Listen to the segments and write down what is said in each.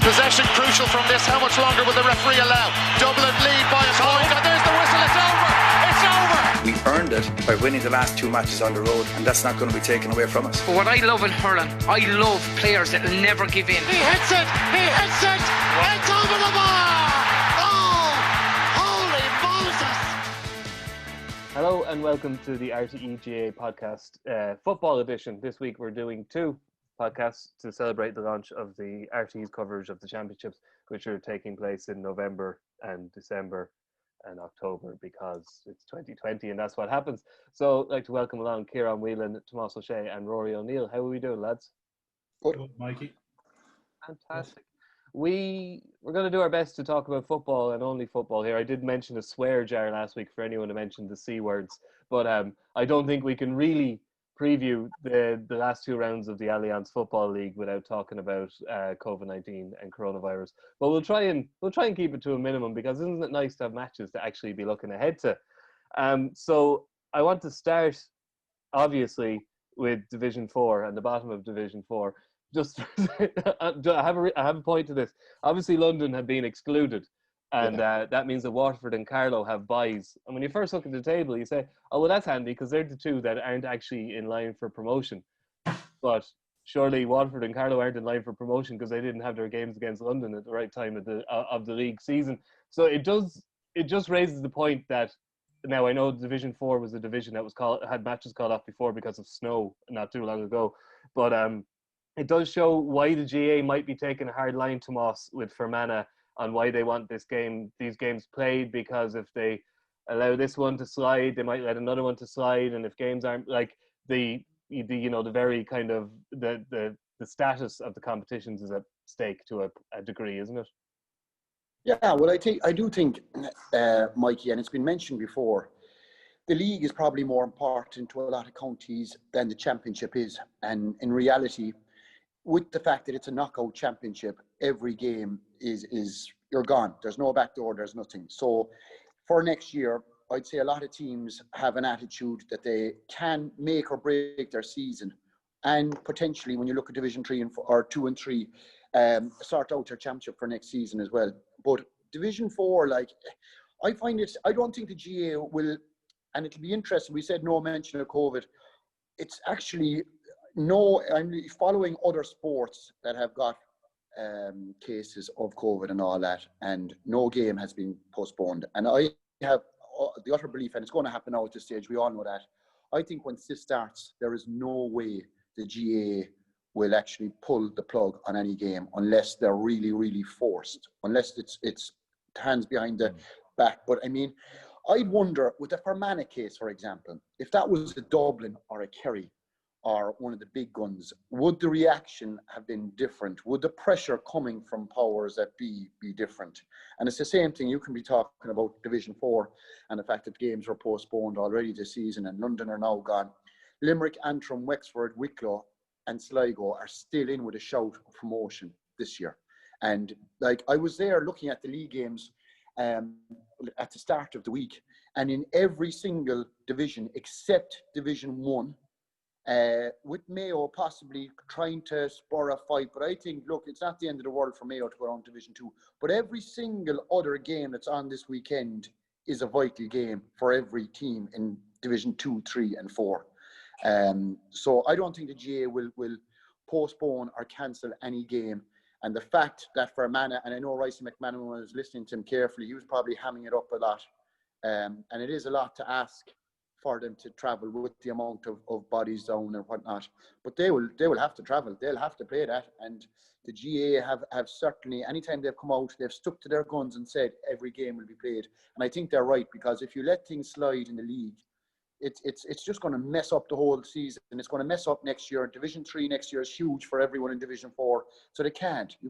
Possession crucial from this. How much longer will the referee allow? Dublin lead by a point, and there's the whistle. It's over. It's over. We earned it by winning the last 2 matches on the road, and that's not going to be taken away from us. But what I love in hurling, I love players that will never give in. He hits it. It's over the bar. Oh, holy Moses. Hello and welcome to the RTÉ GAA Podcast football edition. This week we're doing 2 podcasts to celebrate the launch of the RTÉ's coverage of the championships, which are taking place in November and December and October because it's 2020 and that's what happens. So I'd like to welcome along Ciaran, Whelan, Tomas and Rory O'Neill. How are we doing, lads? Good, Mikey. Fantastic. We're going to do our best to talk about football and only football here. I did mention a swear jar last week for anyone who mentioned the C words, but I don't think we can really preview the last 2 rounds of the Allianz Football League without talking about COVID-19 and coronavirus. But we'll try and keep it to a minimum, because isn't it nice to have matches to actually be looking ahead to? So I want to start, obviously, with Division 4 and the bottom of Division 4. Just I have a point to this. Obviously, London have been excluded, and that means that Waterford and Carlow have byes. And when you first look at the table, you say, oh, well, that's handy, because they're the 2 that aren't actually in line for promotion. But surely Waterford and Carlow aren't in line for promotion because they didn't have their games against London at the right time of the league season. So it just raises the point that, now I know Division 4 was a division that had matches called off before because of snow not too long ago, but it does show why the GA might be taking a hard line, Tomas, with Fermanagh on why they want these games played, because if they allow this one to slide, they might let another one to slide, and if games aren't like the very kind of the status of the competitions is at stake to a degree, isn't it? Yeah, well, I do think, Mikey, and it's been mentioned before, the league is probably more important to a lot of counties than the championship is, and in reality, with the fact that it's a knockout championship, every game is you're gone. There's no backdoor, there's nothing. So for next year, I'd say a lot of teams have an attitude that they can make or break their season, and potentially when you look at Division 3 or 2 and 3, sort out their championship for next season as well. But Division 4, I don't think the GA will, and it'll be interesting. We said no mention of COVID. It's actually I'm following other sports that have got cases of COVID and all that, and no game has been postponed. And I have the utter belief, and it's going to happen now at this stage, we all know that. I think once this starts, there is no way the GA will actually pull the plug on any game unless they're really, really forced, unless it's hands behind the back. But I mean, I'd wonder, with the Fermanagh case, for example, if that was a Dublin or a Kerry, or one of the big guns, would the reaction have been different? Would the pressure coming from powers that be different? And it's the same thing. You can be talking about Division 4 and the fact that games were postponed already this season and London are now gone. Limerick, Antrim, Wexford, Wicklow and Sligo are still in with a shout of promotion this year. And I was there looking at the league games at the start of the week, and in every single division except Division 1, with Mayo possibly trying to spur a fight. But I think, look, it's not the end of the world for Mayo to go on Division 2. But every single other game that's on this weekend is a vital game for every team in Division 2, 3 and 4. So I don't think the GA will postpone or cancel any game. And the fact that Fermanagh, and I know Rice McManaman was listening to him carefully, he was probably hamming it up a lot. And it is a lot to ask for them to travel with the amount of bodies down and whatnot, but they will have to travel. They'll have to play that, and the GA have certainly, anytime they've come out, they've stuck to their guns and said every game will be played. And I think they're right, because if you let things slide in the league, it's just going to mess up the whole season, and it's going to mess up next year. Division 3 next year is huge for everyone in Division 4, so you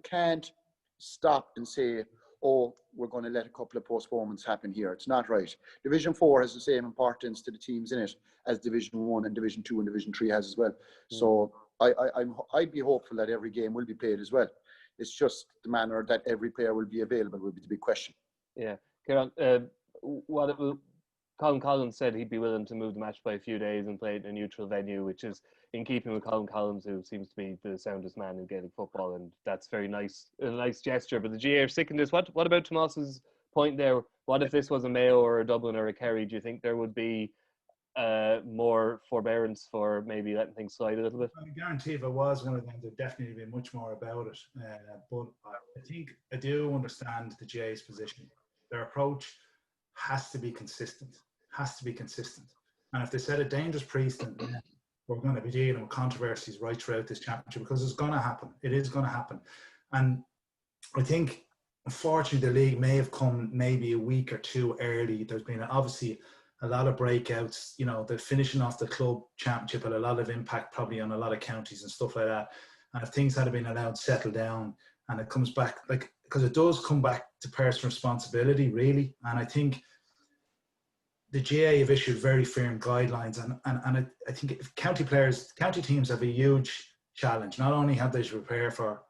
can't stop and say, oh, we're going to let a couple of postponements happen here. It's not right. Division 4 has the same importance to the teams in it as Division 1 and Division 2 and Division 3 has as well. So I'd be hopeful that every game will be played as well. It's just the manner that every player will be available will be the big question. Yeah. Ciaran, Colin Collins said he'd be willing to move the match by a few days and play it in a neutral venue, which is in keeping with Colin Collins, who seems to be the soundest man in Gaelic football, and that's very nice, a nice gesture. But the GAA are sick in this. What about Tomas's point there? What if this was a Mayo or a Dublin or a Kerry? Do you think there would be more forbearance for maybe letting things slide a little bit? I guarantee if it was one of them, there'd definitely be much more about it. But I think I do understand the GAA's position. Their approach has to be consistent. And if they set a dangerous precedent, we're going to be dealing with controversies right throughout this championship, because it's going to happen. It is going to happen. And I think, unfortunately, the league may have come maybe a week or two early. There's been obviously a lot of breakouts. You know, the finishing off the club championship had a lot of impact probably on a lot of counties and stuff like that. And if things had been allowed to settle down, and it comes back, like, because it does come back to personal responsibility, really. And I think the GAA have issued very firm guidelines, and I think if county teams have a huge challenge. Not only have they to prepare for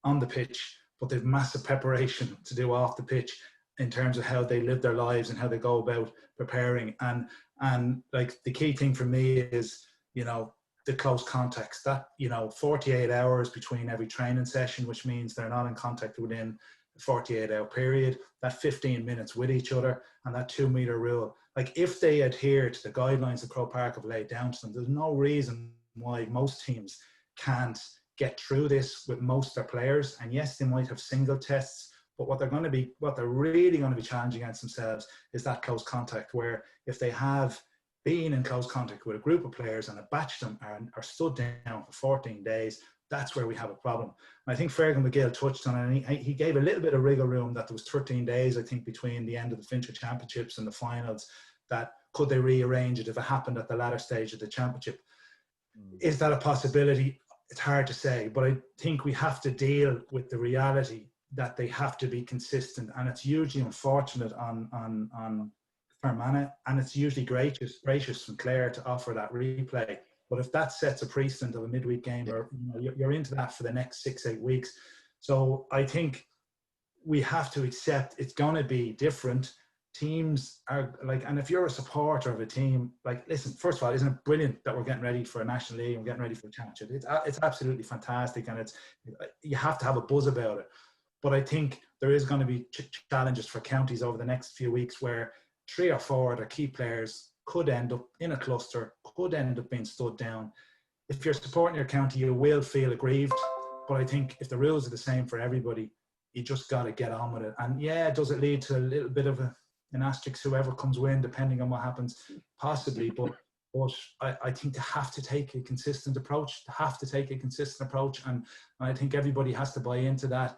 on the pitch, but they've massive preparation to do off the pitch in terms of how they live their lives and how they go about preparing. And like, the key thing for me is, you know, the close contacts, that, you know, 48 hours between every training session, which means they're not in contact within a 48-hour period, that 15 minutes with each other, and that 2-meter rule. Like, if they adhere to the guidelines that Croke Park have laid down to them, there's no reason why most teams can't get through this with most of their players. And yes, they might have single tests, but what they're really going to be challenging against themselves is that close contact, where if they have been in close contact with a group of players and a batch of them are stood down for 14 days, that's where we have a problem. And I think Fergal McGill touched on it, and he gave a little bit of wriggle room that there was 13 days, I think, between the end of the Fincher Championships and the finals, that could they rearrange it if it happened at the latter stage of the championship. Is that a possibility? It's hard to say, but I think we have to deal with the reality that they have to be consistent, and it's usually unfortunate on Fermanagh, and it's usually gracious from Clare to offer that replay. But if that sets a precedent of a midweek game, or, you know, you're into that for the next 6-8 weeks. So I think we have to accept it's going to be different. Teams are like, and if you're a supporter of a team, like, listen, first of all, isn't it brilliant that we're getting ready for a National League and we're getting ready for a championship? It's absolutely fantastic, and you have to have a buzz about it. But I think there is going to be challenges for counties over the next few weeks, where 3 or 4 of their key players could end up in a cluster, could end up being stood down. If you're supporting your county, you will feel aggrieved. But I think if the rules are the same for everybody, you just got to get on with it. And yeah, does it lead to a little bit of an asterisk, whoever comes in, depending on what happens? Possibly. But I think they have to take a consistent approach. And I think everybody has to buy into that,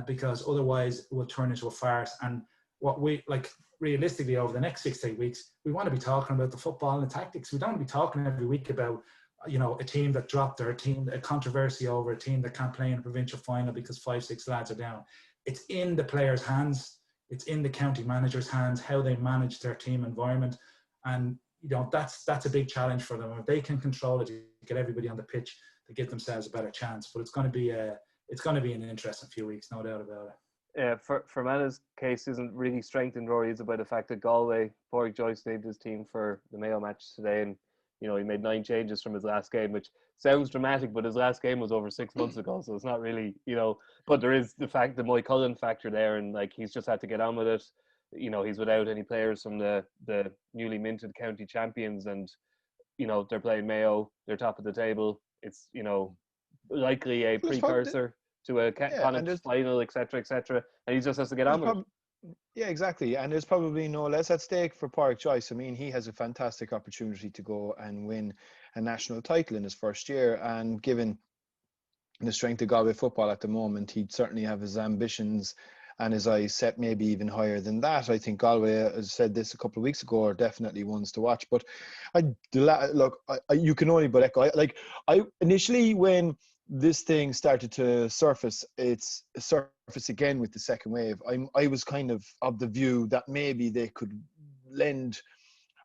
because otherwise it will turn into a farce. And what we, like, realistically, over the next 6 to 8 weeks, we want to be talking about the football and the tactics. We don't want to be talking every week about, you know, a team that dropped, or a controversy over a team that can't play in a provincial final because 5-6 lads are down. It's in the players' hands. It's in the county managers' hands, how they manage their team environment. And, you know, that's a big challenge for them. If they can control it, get everybody on the pitch, they give themselves a better chance. But it's going to be an interesting few weeks, no doubt about it. Yeah, Fermanah's case isn't really strengthened, Rory, is about the fact that Galway, Pádraig Joyce named his team for the Mayo match today, and, you know, he made 9 changes from his last game, which sounds dramatic, but his last game was over 6 months ago, so it's not really, you know. But there is the Moy Cullen factor there, and, like, he's just had to get on with it. You know, he's without any players from the newly minted county champions, and, you know, they're playing Mayo, they're top of the table. It's, you know, likely a precursor to a Connacht final, etc., and he just has to get on with it. Yeah, exactly. And there's probably no less at stake for Pádraig Joyce. I mean, he has a fantastic opportunity to go and win a national title in his first year, and given the strength of Galway football at the moment, he'd certainly have his ambitions and his eyes set maybe even higher than that. I think Galway, as I said this a couple of weeks ago, are definitely ones to watch. But you can only but echo. I initially, when this thing started to surface, it's surface again with the second wave, I was kind of the view that maybe they could lend,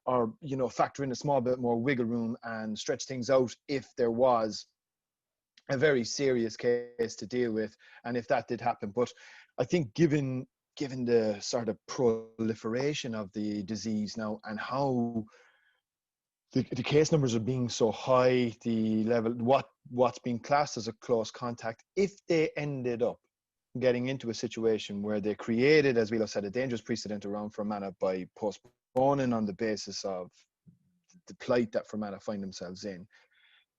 or, you know, factor in a small bit more wiggle room and stretch things out if there was a very serious case to deal with, and if that did happen. But I think, given given the sort of proliferation of the disease now and how the case numbers are being so high, the level, what's being classed as a close contact, if they ended up getting into a situation where they created, as Whelan said, a dangerous precedent around Fermanagh by postponing on the basis of the plight that Fermanagh find themselves in,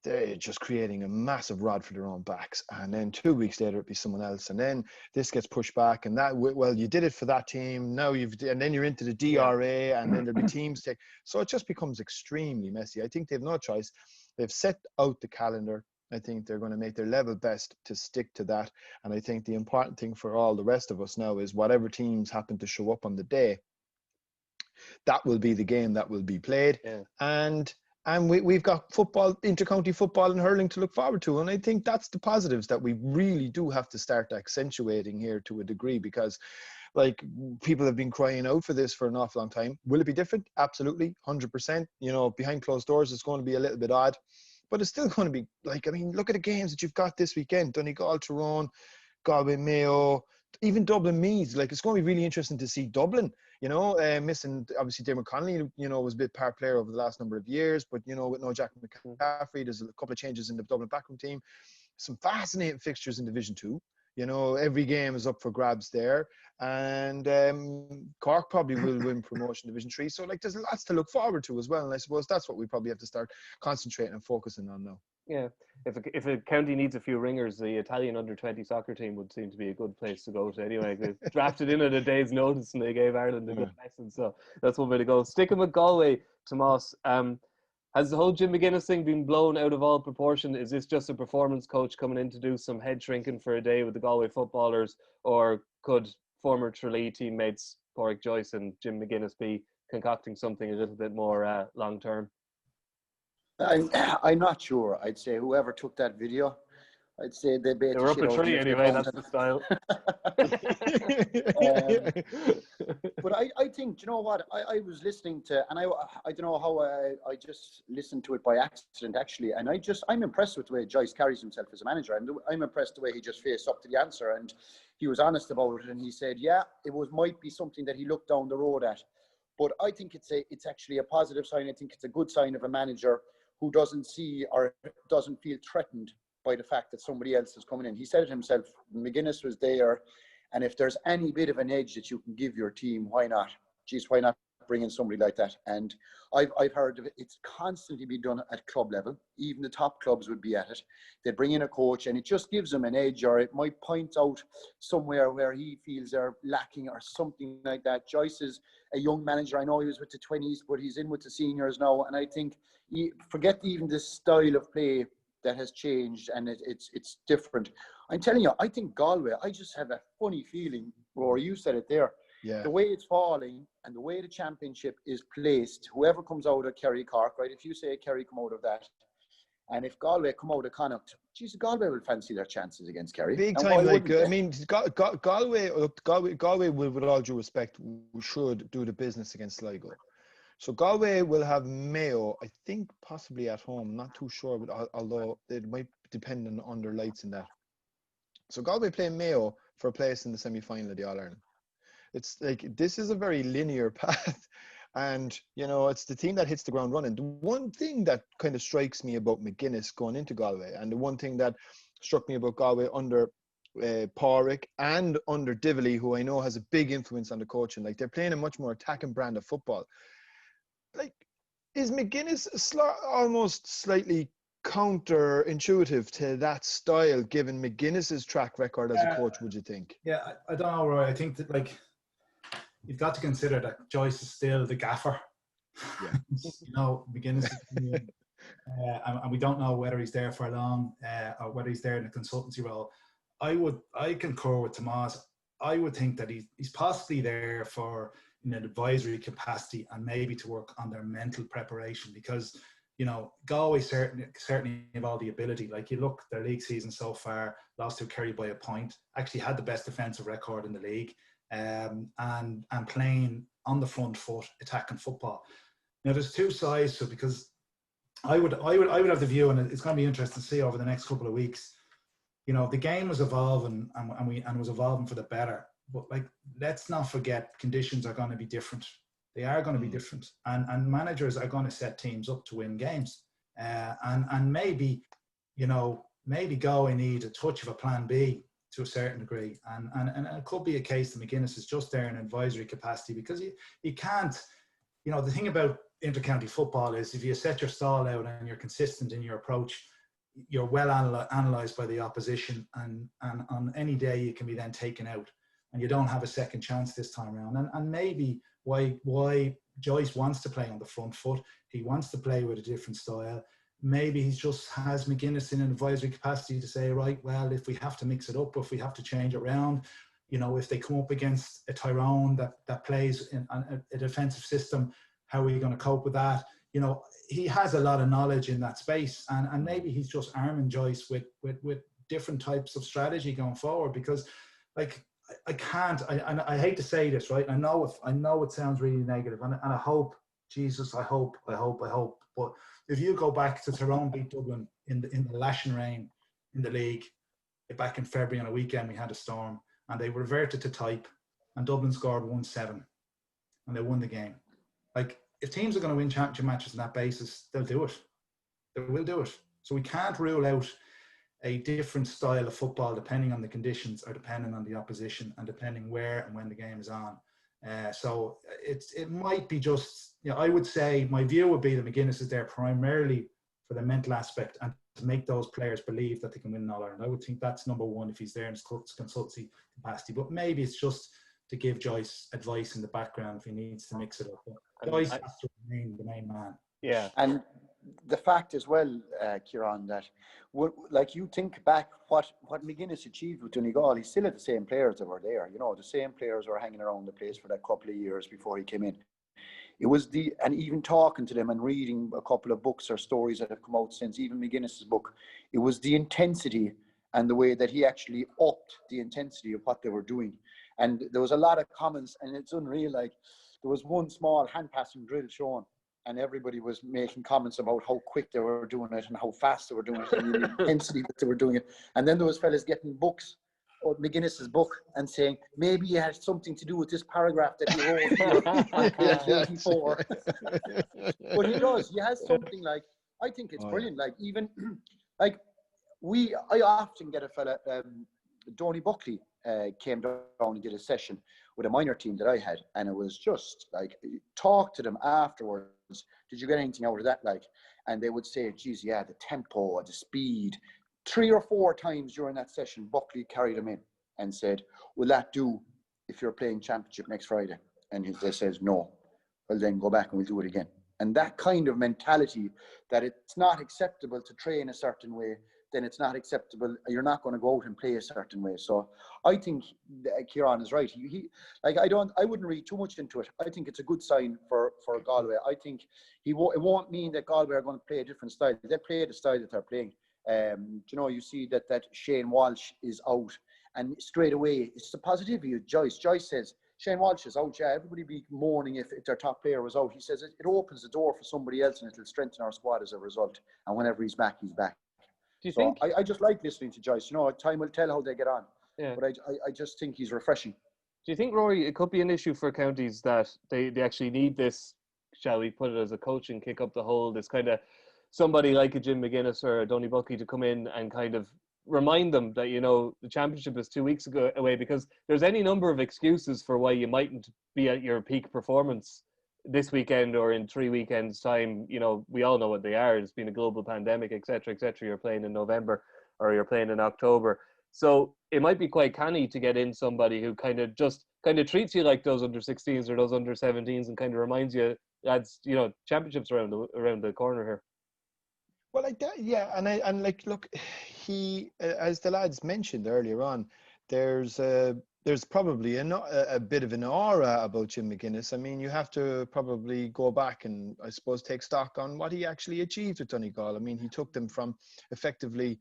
they're just creating a massive rod for their own backs. And then 2 weeks later, it'd be someone else. And then this gets pushed back. And that, well, you did it for that team. Now and then you're into the DRA, and then there'll be teams take. So it just becomes extremely messy. I think they've no choice. They've set out the calendar. I think they're going to make their level best to stick to that. And I think the important thing for all the rest of us now is whatever teams happen to show up on the day, that will be the game that will be played. Yeah. And we've got football, intercounty football and hurling to look forward to. And I think that's the positives that we really do have to start accentuating here to a degree, because like people have been crying out for this for an awful long time. Will it be different? Absolutely, 100%. You know, behind closed doors, it's going to be a little bit odd, but it's still going to be like, I mean, look at the games that you've got this weekend. Donegal, Tyrone, Galway, Mayo, even Dublin Meads. Like, it's going to be really interesting to see Dublin, you know, missing obviously Dermot Connolly, you know, was a bit part player over the last number of years, but you know, with no Jack McCaffrey, there's a couple of changes in the Dublin backroom team. Some fascinating fixtures in Division 2. You know, every game is up for grabs there, and Cork probably will win promotion Division 3. So like, there's lots to look forward to as well, and I suppose that's what we probably have to start concentrating and focusing on now. Yeah, if a county needs a few ringers, the Italian under-20 soccer team would seem to be a good place to go to anyway. They drafted in at a day's notice and they gave Ireland a good lesson, so that's one way to go. Sticking with Galway, Tomas, has the whole Jim McGuinness thing been blown out of all proportion? Is this just a performance coach coming in to do some head shrinking for a day with the Galway footballers, or could former Tralee teammates Pádraig Joyce and Jim McGuinness be concocting something a little bit more long-term? I'm not sure. I'd say whoever took that video, I'd say they beat They were up a tree anyway, that's the style. But I think, you know what, I was listening to, and I don't know how I just listened to it by accident actually, and I'm impressed with the way Joyce carries himself as a manager, and I'm impressed the way he just faced up to the answer, and he was honest about it, and he said, yeah, might be something that he looked down the road at, but I think it's actually a positive sign. I think it's a good sign of a manager who doesn't see or doesn't feel threatened by the fact that somebody else is coming in. He said it himself, McGuinness was there, and if there's any bit of an edge that you can give your team, why not? Geez, why not bring in somebody like that? And I've heard of it. It's constantly been done at club level. Even the top clubs would be at it. They bring in a coach and it just gives them an edge, or it might point out somewhere where he feels they're lacking or something like that. Joyce is a young manager. I know he was with the 20s, but he's in with the seniors now. And I think, forget even the style of play that has changed, and it's different. I'm telling you, I think Galway, I just have a funny feeling, Rory, you said it there. Yeah. The way it's falling and the way the championship is placed, whoever comes out of Kerry Cork, right? If you say Kerry come out of that, and if Galway come out of Connacht, geez, Galway will fancy their chances against Kerry. Big time, like, I mean, Galway, with all due respect, should do the business against Sligo. So Galway will have Mayo, I think possibly at home, not too sure, but although it might depend on their lights in that. So Galway play Mayo for a place in the semi-final of the All-Ireland. It's like, this is a very linear path, and you know, it's the team that hits the ground running. The one thing that kind of strikes me about McGuinness going into Galway, and the one thing that struck me about Galway under Pádraig and under Dively, who I know has a big influence on the coaching, like, they're playing a much more attacking brand of football. Like, is McGuinness almost slightly counterintuitive to that style, given McGuinness's track record as a coach, would you think? Yeah, I don't know, Roy. I think that, like, you've got to consider that Joyce is still the gaffer. Yeah. You know, McGuinness is and we don't know whether he's there for long or whether he's there in a consultancy role. I concur with Tomas. I would think that he's possibly there for in an advisory capacity and maybe to work on their mental preparation, because, you know, Galway certainly have all the ability. Like, you look, their league season so far, lost to Kerry by a point, actually had the best defensive record in the league, and playing on the front foot, attacking football. Now, there's two sides to it, because I would have the view, and it's going to be interesting to see over the next couple of weeks. You know, the game was evolving and was evolving for the better. But like, let's not forget conditions are going to be different. They are going to be different, and managers are going to set teams up to win games. And maybe, maybe Galway need a touch of a plan B to a certain degree. And it could be a case that McGuinness is just there in advisory capacity, because you can't, the thing about intercounty football is if you set your stall out and you're consistent in your approach, you're well analysed by the opposition, and on any day you can be then taken out, and you don't have a second chance this time around. And maybe why Joyce wants to play on the front foot, he wants to play with a different style. Maybe he just has McGuinness in an advisory capacity to say, right, well, if we have to mix it up, if we have to change it around, if they come up against a Tyrone that plays in a defensive system, how are you going to cope with that? He has a lot of knowledge in that space, and maybe he's just arming Joyce with different types of strategy going forward, because I hate to say this, right? I know it sounds really negative, and I hope, Jesus, I hope. But if you go back to Tyrone beat Dublin in the lashing rain in the league back in February on a weekend, we had a storm, and they reverted to type, and Dublin scored 1-7, and they won the game. If teams are going to win championship matches on that basis, they'll do it. They will do it. So we can't rule out a different style of football depending on the conditions, or depending on the opposition, and depending where and when the game is on. So it might be just, I would say my view would be that McGuinness is there primarily for the mental aspect and to make those players believe that they can win in All-Ireland. I would think that's number one if he's there in his consultancy capacity. But maybe it's just to give Joyce advice in the background if he needs to mix it up. But Joyce has to remain the main man. Yeah. And the fact as well, Ciaran, that you think back what McGuinness achieved with Donegal, he still had the same players that were there. The same players were hanging around the place for that couple of years before he came in. It was and even talking to them and reading a couple of books or stories that have come out since, even McGuinness's book, it was the intensity and the way that he actually upped the intensity of what they were doing. And there was a lot of comments, and it's unreal. There was one small hand passing drill shown, and everybody was making comments about how quick they were doing it and how fast they were doing it and the intensity that they were doing it. And then there was fellas getting books, or McGuinness's book, and saying maybe it has something to do with this paragraph that he wrote here on page 84. But he does. He has something I think it's brilliant. I often get a fella, Donny Buckley came down and did a session with a minor team that I had, and it was just talk to them afterwards. Did you get anything out of that? And they would say, geez, yeah, the tempo, the speed. 3 or 4 times during that session, Buckley carried them in and said, will that do if you're playing championship next Friday? And they says, no. Well, then go back and we'll do it again. And that kind of mentality that it's not acceptable to train a certain way, then it's not acceptable. You're not going to go out and play a certain way. So I think Ciaran is right. I wouldn't read too much into it. I think it's a good sign for Galway. I think it won't mean that Galway are going to play a different style. They play the style that they're playing. You see that Shane Walsh is out, and straight away it's the positivity of Joyce. Joyce says Shane Walsh is out. Yeah, everybody be mourning if their top player was out. He says it opens the door for somebody else, and it'll strengthen our squad as a result. And whenever he's back, he's back. Do you think? I just like listening to Joyce. Time will tell how they get on. Yeah. But I just think he's refreshing. Do you think, Rory, it could be an issue for counties that they actually need this, shall we put it as a coaching kick up the hole, this kind of somebody like a Jim McGuinness or a Donny Buckley to come in and kind of remind them that, the championship is 2 weeks away, because there's any number of excuses for why you mightn't be at your peak performance this weekend or in 3 weekends' time. We all know what they are. It's been a global pandemic, etc., etc. You're playing in November or you're playing in October. So it might be quite canny to get in somebody who kind of treats you like those under-16s or those under-17s and kind of reminds you, lads, championships around the corner here. Well, like that, yeah. And look, he, as the lads mentioned earlier on, there's probably a bit of an aura about Jim McGuinness. I mean, you have to probably go back and, I suppose, take stock on what he actually achieved with Donegal. I mean, he took them from effectively,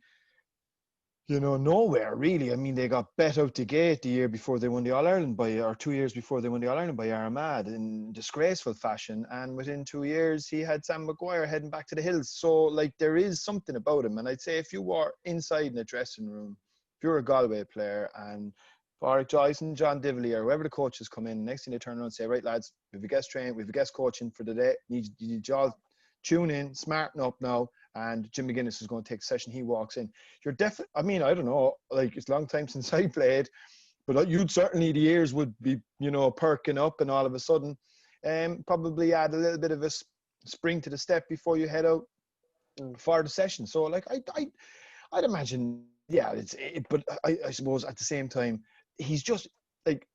nowhere, really. I mean, they got bet out the gate the year before they won the All-Ireland or 2 years before they won the All-Ireland by Armagh in disgraceful fashion. And within 2 years, he had Sam Maguire heading back to the hills. So, there is something about him. And I'd say if you were inside in a dressing room, if you're a Galway player and Pádraig Joyce and John Dively or whoever the coaches come in, next thing they turn around and say, right lads, we have a guest train, we have a guest coaching for the day, you need you all tune in, smarten up now, and Jim McGuinness is going to take a session. He walks in. You're definitely, I mean, I don't know, like it's a long time since I played, but you'd certainly, the ears would be, you know, perking up, and all of a sudden probably add a little bit of a spring to the step before you head out for the session. So like I'd imagine, yeah, but I suppose at the same time, he's just like,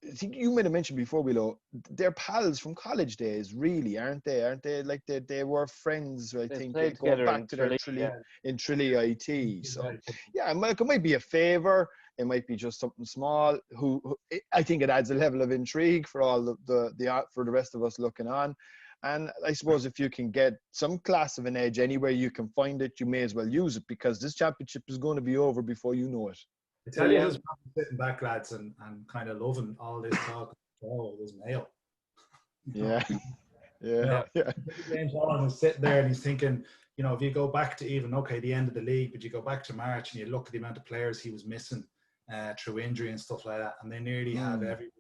I think you might have mentioned before, Whelan, they're pals from college days, really, aren't they? Aren't they? Like they were friends, I think, going back to their in Tralee IT. So yeah, it might be a favour. It might be just something small. Who I think it adds a level of intrigue for all for the rest of us looking on. And I suppose if you can get some class of an edge anywhere you can find it, you may as well use it, because this championship is going to be over before you know it. I tell you who's sitting back, lads, and kind of loving all this talk. Oh, there's Mayo. Yeah. James Allen is sitting there and he's thinking, you know, if you go back to even, okay, the end of the league, but you go back to March and you look at the amount of players he was missing through injury and stuff like that, and they nearly have everybody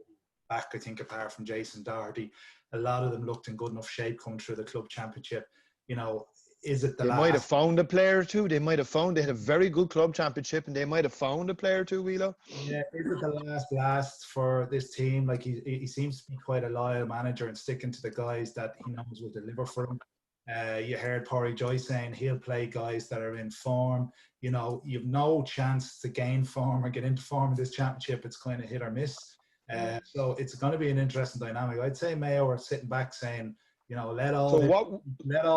back, I think, apart from Jason Doherty. A lot of them looked in good enough shape coming through the club championship. You know, is it the last? They might have found a player or two. They had a very good club championship, and they might have found a player or two, Whelan. Yeah, is it the last blast for this team? Like he seems to be quite a loyal manager and sticking to the guys that he knows will deliver for him. You heard Pádraig Joyce saying he'll play guys that are in form. You know, you've no chance to gain form or get into form in this championship. It's kind of hit or miss. So it's going to be an interesting dynamic. I'd say Mayo are sitting back saying, you know, let all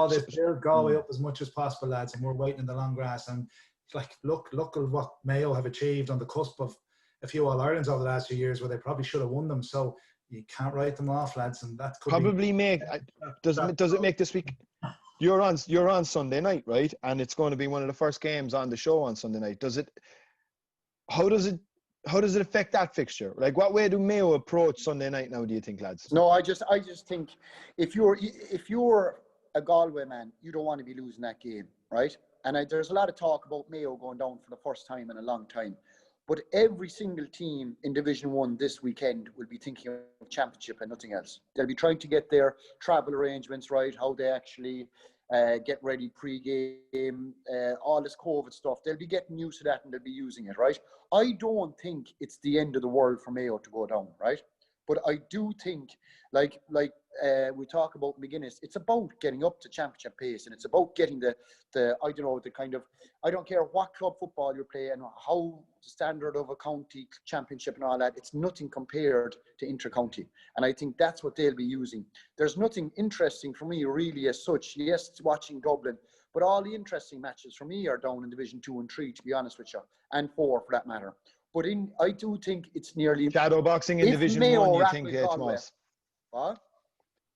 this build Galway up as much as possible, lads, and we're waiting in the long grass. And like, look at what Mayo have achieved on the cusp of a few All-Irelands over the last few years, where they probably should have won them. So you can't write them off, lads, and that could probably does it make this week? You're on Sunday night, right? And it's going to be one of the first games on the show on Sunday night. How does it affect that fixture? Like, what way do Mayo approach Sunday night now, do you think, lads? No, I just think if you're a Galway man, you don't want to be losing that game, right? And there's a lot of talk about Mayo going down for the first time in a long time. But every single team in Division 1 this weekend will be thinking of championship and nothing else. They'll be trying to get their travel arrangements right, how they actually get ready pre-game, all this COVID stuff. They'll be getting used to that and they'll be using it, right? I don't think it's the end of the world for Mayo to go down, right? But I do think, like we talk about McGuinness, it's about getting up to championship pace, and it's about getting the I don't care what club football you play and how the standard of a county championship and all that, it's nothing compared to inter-county. And I think that's what they'll be using. There's nothing interesting for me really as such. Yes, watching Dublin, but all the interesting matches for me are down in Division 2 and 3, to be honest with you, and 4 for that matter. But I do think it's nearly... Shadow boxing in Division 1, you think, Tomas? What?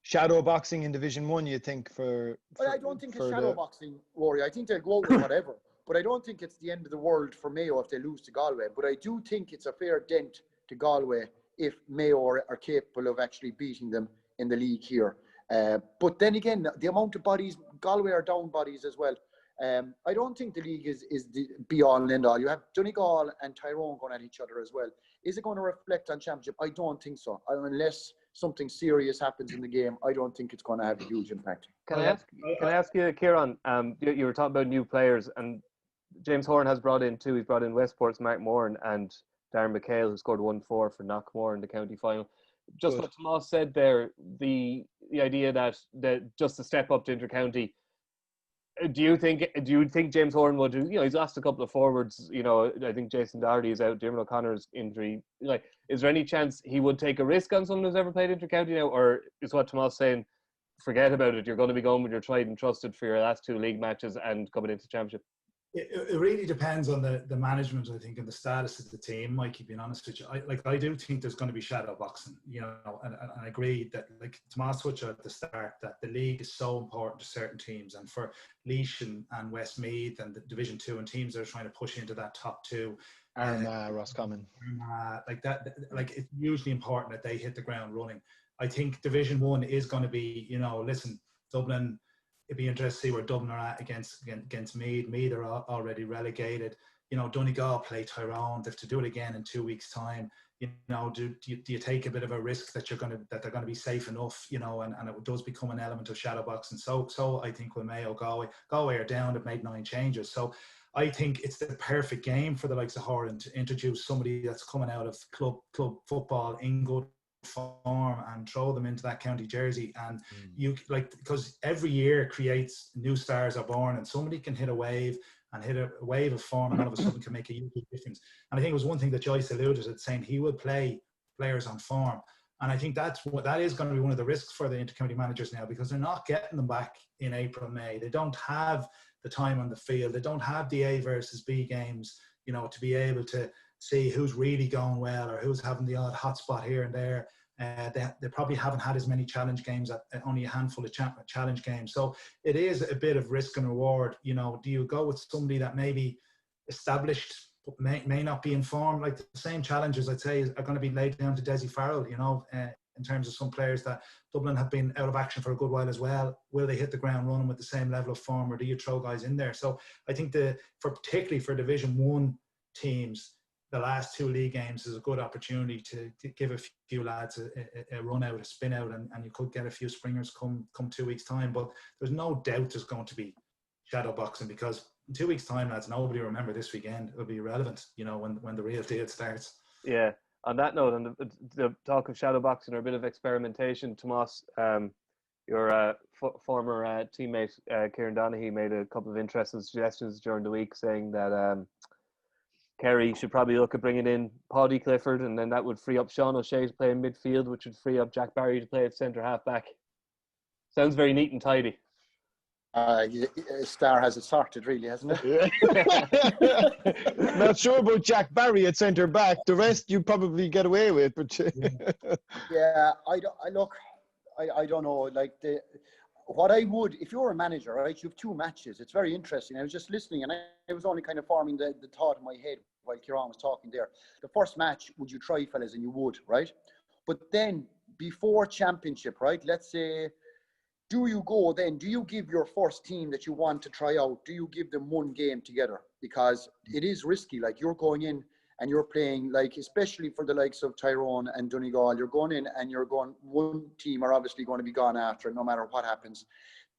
Shadow boxing in Division 1, you think, Well, I don't think it's shadow boxing, Rory. I think they'll go with whatever. But I don't think it's the end of the world for Mayo if they lose to Galway. But I do think it's a fair dent to Galway if Mayo are capable of actually beating them in the league here. But then again, the amount of bodies, Galway are down bodies as well. I don't think the league is the be-all and end-all. You have Donegal and Tyrone going at each other as well. Is it going to reflect on championship? I don't think so. Unless something serious happens in the game, I don't think it's going to have a huge impact. Can I ask you, Ciaran? You were talking about new players, and James Horan has brought in two. He's brought in Westport's Mark Moran and Darren McHale, who scored 1-4 for Knockmore in the county final. Just what Tomas said there, the idea that just a step up to inter-county. Do you think James Horan would do? You know, he's lost a couple of forwards. You know, I think Jason Doherty is out. Dermot O'Connor's injury. Like, is there any chance he would take a risk on someone who's ever played inter-county now, or is what Tomas saying? Forget about it. You're going to be going with your tried and trusted for your last 2 league matches and coming into championship. It really depends on the management, I think, and the status of the team, Mikey, being honest with you. I do think there's going to be shadow boxing, you know, and I agree that, like Tomas touched at the start, that the league is so important to certain teams, and for Laois and Westmeath and the Division 2 and teams that are trying to push into that top 2. Roscommon. Like that, like it's usually important that they hit the ground running. I think Division 1 is going to be, you know, listen, Dublin, it'd be interesting to see where Dublin are at against Meath. Meath are already relegated. you know, Donegal play Tyrone. They have to do it again in 2 weeks' time. You know, do you take a bit of a risk that they're going to be safe enough, you know, and it does become an element of shadow boxing. So I think with Mayo, Galway are down, they've made 9 changes. So I think it's the perfect game for the likes of Horan to introduce somebody that's coming out of club football in good form and throw them into that county jersey. And you like, because every year creates new stars are born, and somebody can hit a wave of form, and all of a sudden can make a huge difference. And I think it was one thing that Joyce alluded to, saying he would play players on form. And I think that is going to be one of the risks for the intercounty managers now, because they're not getting them back in April, May. They don't have the time on the field. They don't have the A versus B games, you know, to be able to see who's really going well or who's having the odd hot spot here and there. They probably haven't had as many challenge games, only a handful of challenge games. So it is a bit of risk and reward. You know, do you go with somebody that maybe established but may not be informed? Like the same challenges, I'd say, are going to be laid down to Desi Farrell, you know, in terms of some players that Dublin have been out of action for a good while as well. Will they hit the ground running with the same level of form, or do you throw guys in there? So I think particularly for Division 1 teams, the last 2 league games is a good opportunity to give a few lads a run out, a spin out, and you could get a few springers come 2 weeks' time. But there's no doubt there's going to be shadow boxing, because in 2 weeks' time, lads, nobody will remember this weekend. It'll be irrelevant, you know, when the real deal starts. Yeah. On that note, on the talk of shadow boxing or a bit of experimentation, Tomas, your former teammate Ciaran Donaghy made a couple of interesting suggestions during the week, saying that Kerry should probably look at bringing in Paddy Clifford, and then that would free up Sean O'Shea to play in midfield, which would free up Jack Barry to play at centre half back. Sounds very neat and tidy. Star has it sorted, really, hasn't it? Not sure about Jack Barry at centre back. The rest you probably get away with, but yeah, I don't know. Like what I would, if you're a manager, right? You have 2 matches. It's very interesting. I was just listening, and I was only kind of forming the thought in my head while Ciaran was talking there. The first match, would you try, fellas? And you would, right? But then before championship, right? Let's say, do you give your first team that you want to try out, do you give them 1 game together? Because it is risky. Like, you're going in and you're playing, like, especially for the likes of Tyrone and Donegal, you're going in and you're going, 1 team are obviously going to be gone after no matter what happens.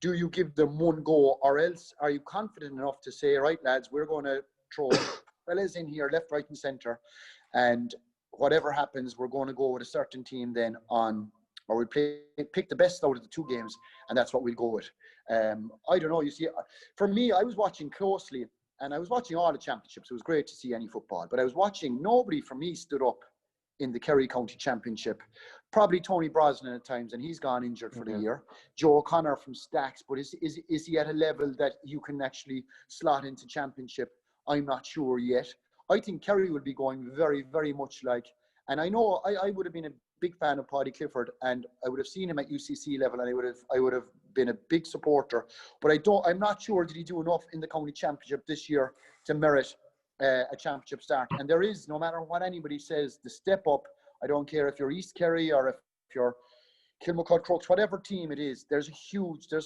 Do you give them 1 go, or else are you confident enough to say, right, lads, we're going to throw fellas in here, left, right and centre, and whatever happens, we're going to go with a certain team then on, or we pick the best out of the 2 games, and that's what we'll go with. I don't know. You see, for me, I was watching closely, and I was watching all the championships. It was great to see any football, but I was watching, nobody for me stood up in the Kerry County Championship. Probably Tony Brosnan at times, and he's gone injured for the year. Joe O'Connor from Stacks, but is he at a level that you can actually slot into championship? I'm not sure yet. I think Kerry will be going very, very much like, and I know I would have been a big fan of Paddy Clifford, and I would have seen him at UCC level, and I would have been a big supporter. But I'm not sure did he do enough in the county championship this year to merit a championship start. And there is, no matter what anybody says, the step up. I don't care if you're East Kerry or if you're Kilmacud Crooks, whatever team it is, there's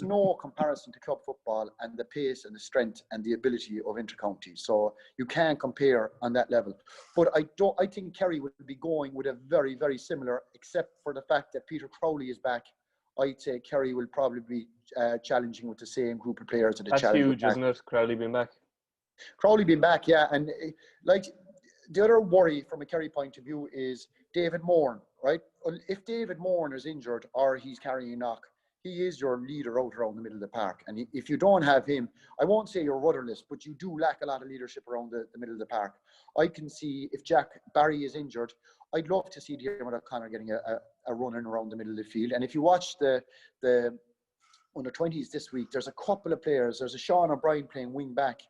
no comparison to club football and the pace and the strength and the ability of intercounty. So you can't compare on that level. But I think Kerry would be going with a very, very similar, except for the fact that Peter Crowley is back. I'd say Kerry will probably be challenging with the same group of players that That's huge, isn't it? Crowley being back. Crowley being back, yeah. And like the other worry from a Kerry point of view is David Moran, right? If David Moran is injured or he's carrying a knock, he is your leader out around the middle of the park. And if you don't have him, I won't say you're rudderless, but you do lack a lot of leadership around the middle of the park. I can see if Jack Barry is injured, I'd love to see Diarmuid O'Connor getting a running around the middle of the field. And if you watch the under-20s this week, there's a couple of players. There's a Sean O'Brien playing wing back,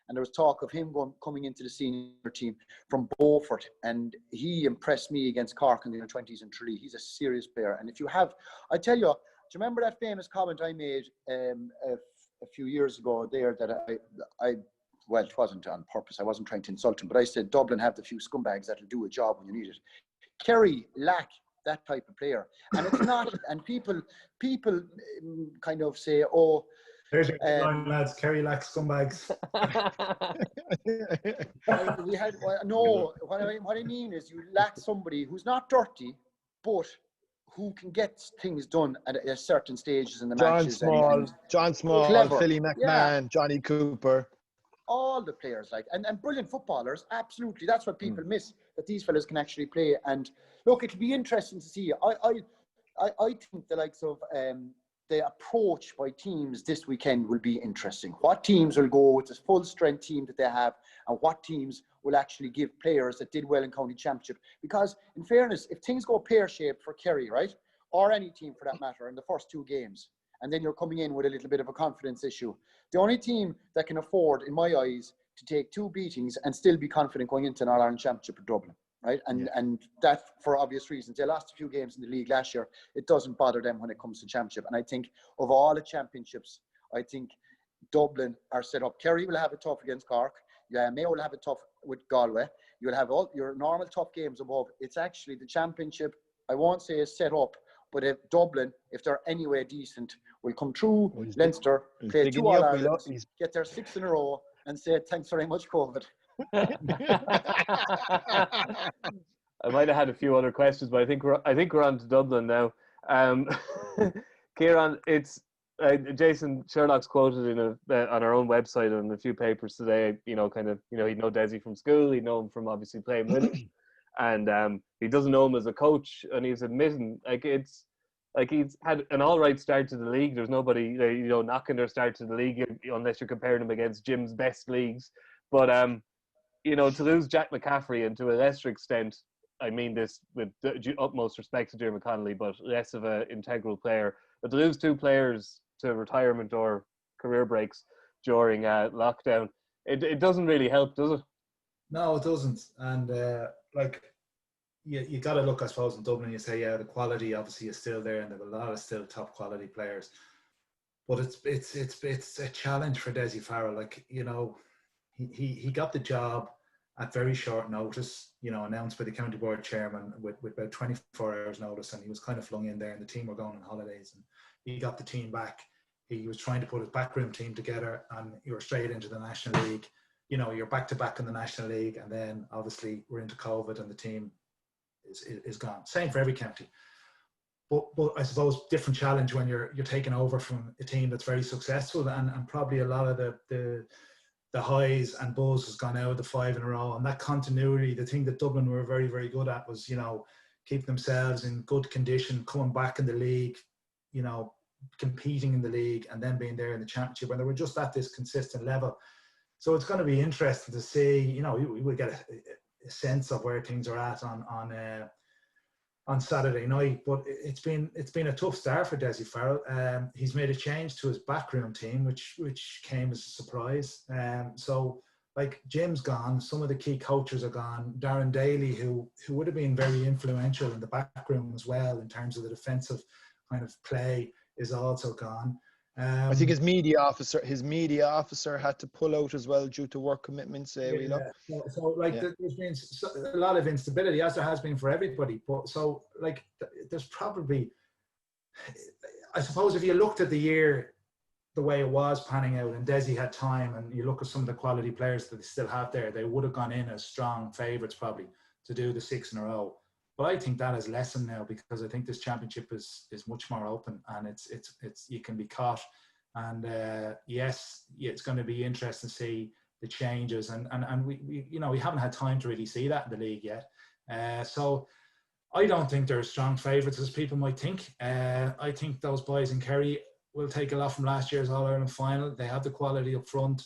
and there was talk of him coming into the senior team from Beaufort, and he impressed me against Cork in the under-20s in Tralee. He's a serious player. And if you have, I tell you, do you remember that famous comment I made a few years ago there that well, it wasn't on purpose. I wasn't trying to insult him, but I said Dublin have the few scumbags that'll do a job when you need it. Kerry lack that type of player, and it's not. And people kind of say, oh, There's your line, lads. Kerry lacks scumbags. We had no. What I mean is, you lack somebody who's not dirty, but who can get things done at certain stages in the matches. John Small, clever. Philly McMahon, Johnny Cooper. All the players and brilliant footballers. Absolutely, that's what people miss. That these fellas can actually play. And look, it'll be interesting to see. I think the likes of the approach by teams this weekend will be interesting. What teams will go with this full strength team that they have, and what teams will actually give players that did well in county championship. Because in fairness, if things go pear-shaped for Kerry, right, or any team for that matter, in the first 2 games, and then you're coming in with a little bit of a confidence issue, the only team that can afford, in my eyes, to take 2 beatings and still be confident going into an All-Ireland Championship is Dublin, right? And that, for obvious reasons, they lost a few games in the league last year. It doesn't bother them when it comes to championship. And I think of all the championships, I think Dublin are set up. Kerry will have it tough against Cork. Mayo will have it tough with Galway. You'll have all your normal tough games above. It's actually the championship, I won't say is set up, but if Dublin, if they're anyway decent, will come through Leinster, play 2 All-Irelands, get their 6 in a row, and say thanks very much, COVID. I might have had a few other questions, but I think we're on to Dublin now. Ciaran, it's Jason Sherlock's quoted on our own website and a few papers today. He'd know Desi from school. He'd know him from obviously playing with him, and he doesn't know him as a coach. And he's admitting he's had an all right start to the league. There's nobody knocking their start to the league unless you're comparing them against Jim's best leagues. But to lose Jack McCaffrey, and to a lesser extent, I mean this with the utmost respect to Diarmuid Connolly, but less of an integral player. But to lose 2 players to retirement or career breaks during lockdown, it doesn't really help, does it? No, it doesn't. And you got to look, I suppose, in Dublin. You say, the quality obviously is still there, and there are a lot of still top quality players. But it's a challenge for Dessie Farrell. He got the job at very short notice, announced by the county board chairman with about 24 hours notice, and he was kind of flung in there, and the team were going on holidays, and he got the team back. He was trying to put his backroom team together, and you were straight into the National League. You're back to back in the National League, and then obviously we're into COVID, and the team is gone. Same for every county. But I suppose different challenge when you're taking over from a team that's very successful, and probably a lot of the highs and buzz has gone out of the 5 in a row, and that continuity, the thing that Dublin were very, very good at was, keeping themselves in good condition, coming back in the league, competing in the league, and then being there in the championship, and they were just at this consistent level. So it's going to be interesting to see, we will get a sense of where things are at on Saturday night. But it's been a tough start for Dessie Farrell. He's made a change to his backroom team, which came as a surprise. So Jim's gone, some of the key coaches are gone. Darren Daly, who would have been very influential in the backroom as well in terms of the defensive kind of play, is also gone. I think his media officer had to pull out as well due to work commitments. There's been a lot of instability, as there has been for everybody. But there's probably, I suppose, if you looked at the year the way it was panning out, and Dessie had time, and you look at some of the quality players that they still have there, they would have gone in as strong favourites probably to do the 6 in a row. But I think that has lessened now, because I think this championship is much more open, and it's you can be caught. And it's going to be interesting to see the changes, and we haven't had time to really see that in the league yet. So I don't think they're as strong favourites as people might think. I think those boys in Kerry will take a lot from last year's All-Ireland final. They have the quality up front.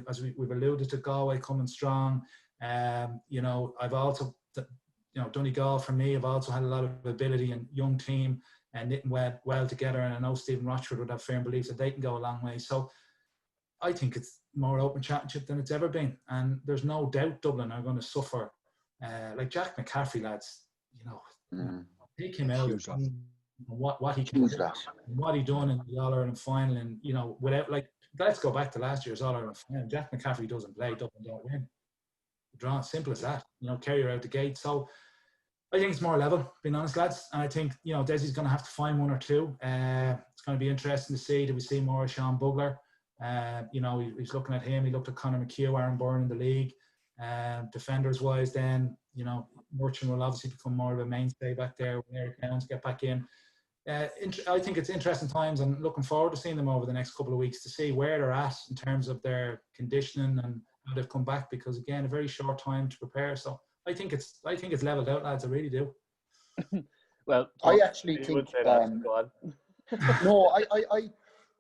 As we've alluded to, Galway coming strong. I've also. Donegal, for me, have also had a lot of ability and young team and knitting well together. And I know Stephen Rochford would have firm beliefs that they can go a long way. So I think it's more open championship than it's ever been. And there's no doubt Dublin are going to suffer. Jack McCaffrey, lads, take him out and what he can do, what he done in the All-Ireland final. And, without, let's go back to last year's All-Ireland final. Jack McCaffrey doesn't play, Dublin don't win. Draw, simple as that. Carry her out the gate. So I think it's more level, being honest, lads. And I think, Dessie's going to have to find one or two. It's going to be interesting to see. Do we see more of Sean Bugler? You know, he's looking at him. He looked at Conor McHugh, Aaron Byrne in the league. Defenders wise, then, you know, Merchant will obviously become more of a mainstay back there when Eric Downs get back in. I think it's interesting times, and looking forward to seeing them over the next couple of weeks to see where they're at in terms of their conditioning and how they've come back, because again, a very short time to prepare. So I think it's leveled out, lads. I really do. Well, I actually think no,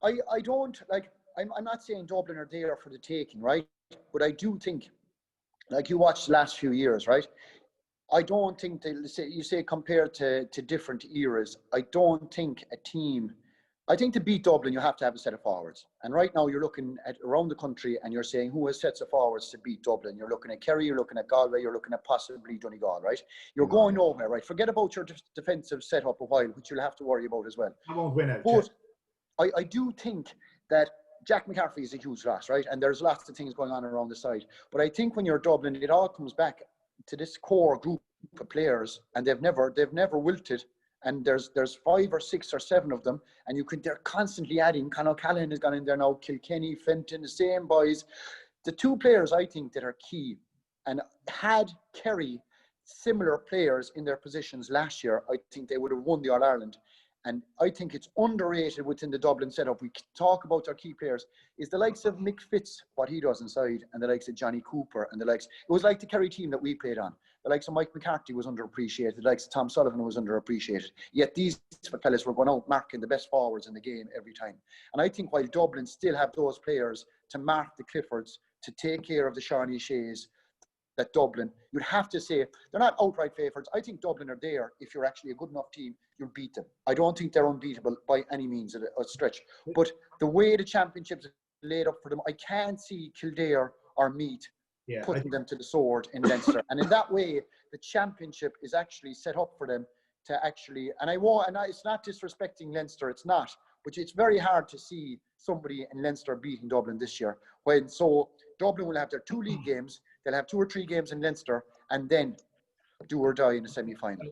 I don't like. I'm not saying Dublin are there for the taking, right? But I do think, like you watched the last few years, right? I don't think you say compared to different eras. I don't think a team. I think to beat Dublin, you have to have a set of forwards. And right now, you're looking at around the country, and you're saying who has sets of forwards to beat Dublin. You're looking at Kerry, you're looking at Galway, you're looking at possibly Donegal, right? You're going nowhere, right? Forget about your defensive setup a while, which you'll have to worry about as well. I won't win it. But I do think that Jack McCarthy is a huge loss, right? And there's lots of things going on around the side. But I think when you're Dublin, it all comes back to this core group of players, and they've never wilted. And there's 5 or 6 or 7 of them, and they're constantly adding. Conor Callahan has gone in there now, Kilkenny, Fenton, the same boys. The 2 players I think that are key, and had Kerry similar players in their positions last year, I think they would have won the All-Ireland. And I think it's underrated within the Dublin setup. We talk about our key players, is the likes of Mick Fitz, what he does inside, and the likes of Johnny Cooper, and it was like the Kerry team that we played on. The likes of Mike McCarthy was underappreciated. The likes of Tom Sullivan was underappreciated. Yet these fellas were going out marking the best forwards in the game every time. And I think while Dublin still have those players to mark the Cliffords, to take care of the Shawnee Sheas, that Dublin, you'd have to say, they're not outright favourites. I think Dublin are there. If you're actually a good enough team, you'll beat them. I don't think they're unbeatable by any means at a stretch. But the way the championship's laid up for them, I can't see Kildare or Meath putting them to the sword in Leinster. And in that way, the championship is actually set up for them to actually, it's not disrespecting Leinster, it's not, but it's very hard to see somebody in Leinster beating Dublin this year. So Dublin will have their 2 league games, they'll have 2 or 3 games in Leinster, and then do or die in the semi-final.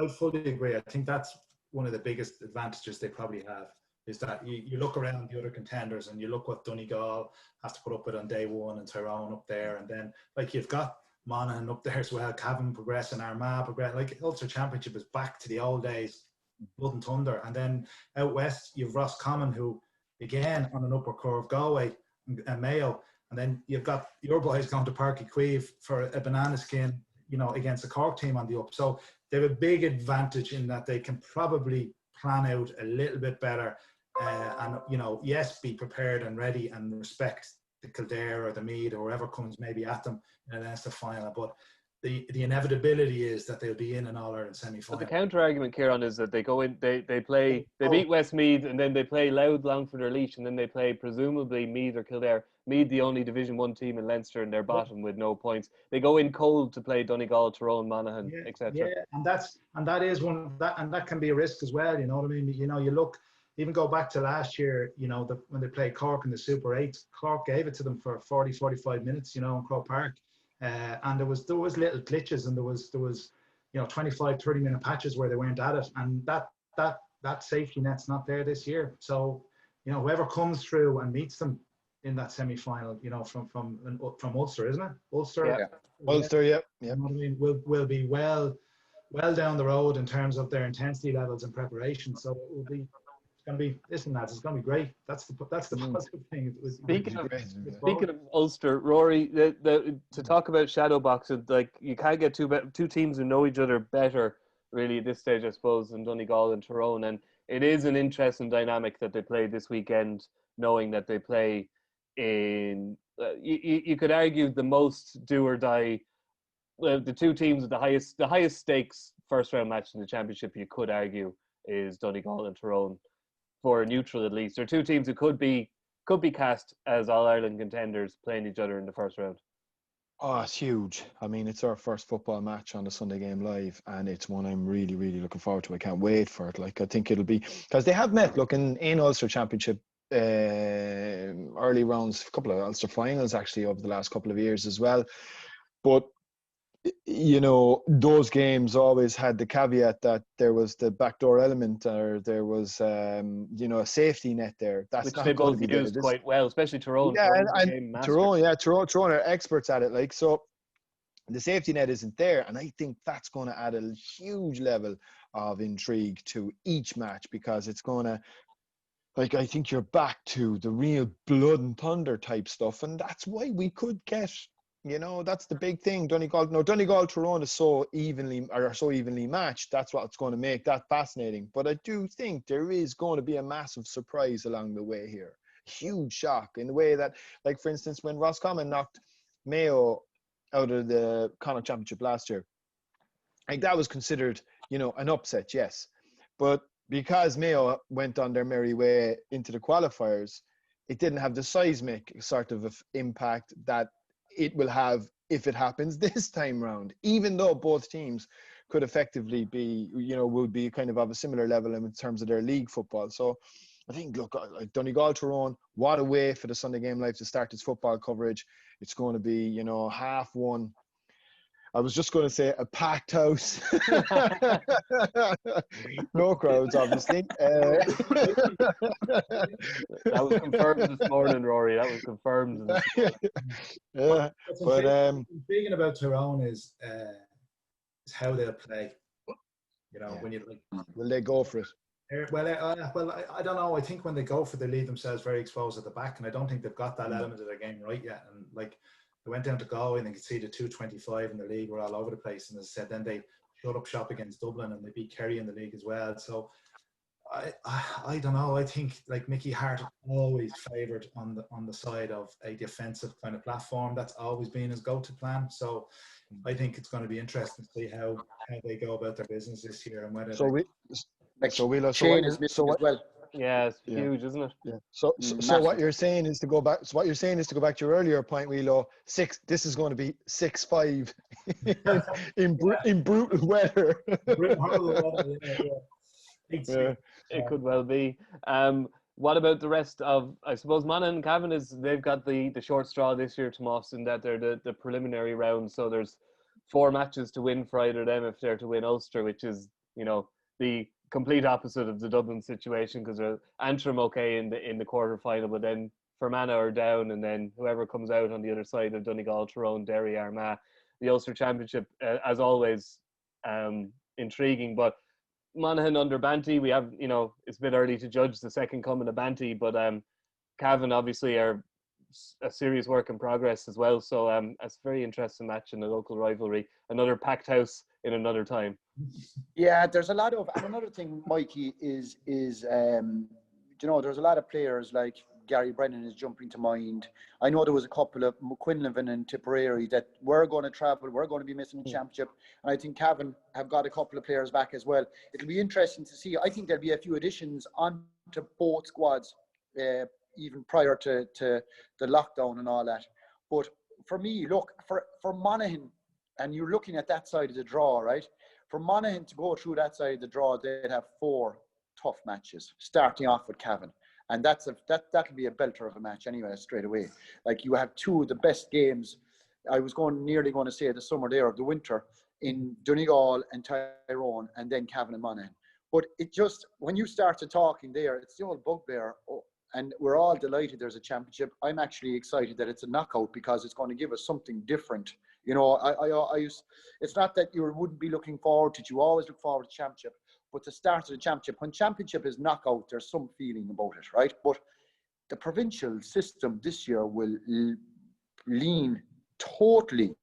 I fully agree. I think that's one of the biggest advantages they probably have, is that you look around the other contenders and you look what Donegal has to put up with on day one, and Tyrone up there, and then like you've got Monaghan up there as well, Cavan progressing, Armagh progressing. Like Ulster Championship is back to the old days, blood and thunder. And then out west you've Roscommon, who again on an upper curve, Galway and Mayo, and then you've got your boys going to Páirc Uí Chaoimh for a banana skin, you know, against a Cork team on the up. So they have a big advantage in that they can probably plan out a little bit better, and, you know, yes, be prepared and ready and respect the Kildare or the Meath or whoever comes maybe at them in the Leinster final. But the inevitability is that they'll be in an All-Ireland semi-final. But the counter-argument, Ciaran, is that they go in, they beat Westmeath, and then they play Louth, Longford or Laois, and then they play presumably Meath or Kildare. Meath, the only Division 1 team in Leinster, and they're bottom with no points. They go in cold to play Donegal, Tyrone, Monaghan, etc. Yeah, and that can be a risk as well. You know what I mean? You know, you look, even go back to last year. You know, when they played Cork in the Super 8, Cork gave it to them for 40-45 minutes. You know, in Croke Park. And there was little glitches, and there was you know 25-30 minute patches where they weren't at it, and that safety net's not there this year. So you know, whoever comes through and meets them in that semi-final, you know, from Ulster, isn't it? Ulster, yeah. Ulster, yeah. You know what I mean? Will be well down the road in terms of their intensity levels and preparation. So it will be. Listen, lads, it's going to be great. That's the positive thing. Speaking of Ulster, Rory, to talk about shadow boxing, like you can't get two teams who know each other better, really, at this stage, I suppose, than Donegal and Tyrone. And it is an interesting dynamic that they play this weekend, knowing that they play in. You could argue the most do or die. Well, the 2 teams with the highest stakes first round match in the championship, you could argue, is Donegal and Tyrone. For a neutral, at least, they're 2 teams who could be cast as All-Ireland contenders playing each other in the first round. Oh, it's huge. I mean, it's our first football match on the Sunday Game Live, and it's one I'm really, really looking forward to. I can't wait for it. Like, I think it'll be, because they have met, look, in Ulster Championship early rounds, a couple of Ulster finals actually over the last couple of years as well. But you know, those games always had the caveat that there was the backdoor element, or there was, you know, a safety net there. That's which not they going to both be there. used quite well, especially Tyrone. Yeah, and Tyrone, Tyrone are experts at it. Like, so the safety net isn't there, and I think that's going to add a huge level of intrigue to each match, because it's going to, like, I think you're back to the real blood and thunder type stuff, and that's why we could get, you know, that's the big thing. Donegal Tyrone is so evenly matched. That's what's going to make that fascinating. But I do think there is going to be a massive surprise along the way here. Huge shock in the way that, like, for instance, when Roscommon knocked Mayo out of the Connacht Championship last year, like, that was considered, you know, an upset, yes. But because Mayo went on their merry way into the qualifiers, it didn't have the seismic sort of impact that it will have if it happens this time round, even though both teams could effectively be, you know, will be kind of a similar level in terms of their league football. So I think, look, like Donegal Tyrone, what a way for the Sunday Game Live to start its football coverage. It's going to be, you know, 1:30. I was just going to say a packed house. No crowds, obviously. that was confirmed this morning, Rory. That was confirmed. Yeah, but speaking about Tyrone is how they'll play. You know, yeah. when you like, Will they go for it? Well, I don't know. I think when they go for it, they leave themselves very exposed at the back, and I don't think they've got that element of their game right yet. And like, they went down to Galway and they could see the 225 in the league were all over the place. And as I said, then they shut up shop against Dublin and they beat Kerry in the league as well. So I don't know. I think, like, Mickey Hart always favoured on the side of a defensive kind of platform. That's always been his go-to plan. So I think it's going to be interesting to see how they go about their business this year and whether Shane is missing as well. Yeah, it's huge, isn't it? Yeah. So what you're saying is to go back. So what you're saying is to go back to your earlier point, Whelan. This is going to be 6-5 in brutal weather. It could well be. What about the rest of? I suppose Monaghan and Cavan they've got the short straw this year, Tomas, in that they're the preliminary round. So there's 4 matches to win for either of them if they're to win Ulster, which is, you know, the complete opposite of the Dublin situation, because they're Antrim okay in the quarter final, but then Fermanagh are down, and then whoever comes out on the other side of Donegal, Tyrone, Derry, Armagh, the Ulster Championship, as always, intriguing. But Monaghan under Banty, we have, you know, it's a bit early to judge the second coming of Banty, but Cavan obviously are a serious work in progress as well. So it's a very interesting match in the local rivalry. Another packed house in another time. Yeah, there's a lot of, and another thing, Mikey, is you know, there's a lot of players like Gary Brennan is jumping to mind. I know there was a couple of McQuinlan and Tipperary that were going to travel, we're going to be missing the championship, and I think Cavan have got a couple of players back as well. It'll be interesting to see. I think there'll be a few additions onto both squads, even prior to the lockdown and all that. But for me, look, for Monaghan, and you're looking at that side of the draw, right? For Monaghan to go through that side of the draw, they'd have 4 tough matches, starting off with Cavan. And that'll be a belter of a match anyway, straight away. Like, you have 2 of the best games, I was nearly going to say the summer there, of the winter, in Donegal and Tyrone, and then Cavan and Monaghan. But it just, when you started talking there, it's the old bugbear. And we're all delighted there's a championship. I'm actually excited that it's a knockout, because it's going to give us something different. You know, it's not that you wouldn't be looking forward to it. You always look forward to championship. But the start of the championship, when championship is knockout, there's some feeling about it, right? But the provincial system this year will lean totally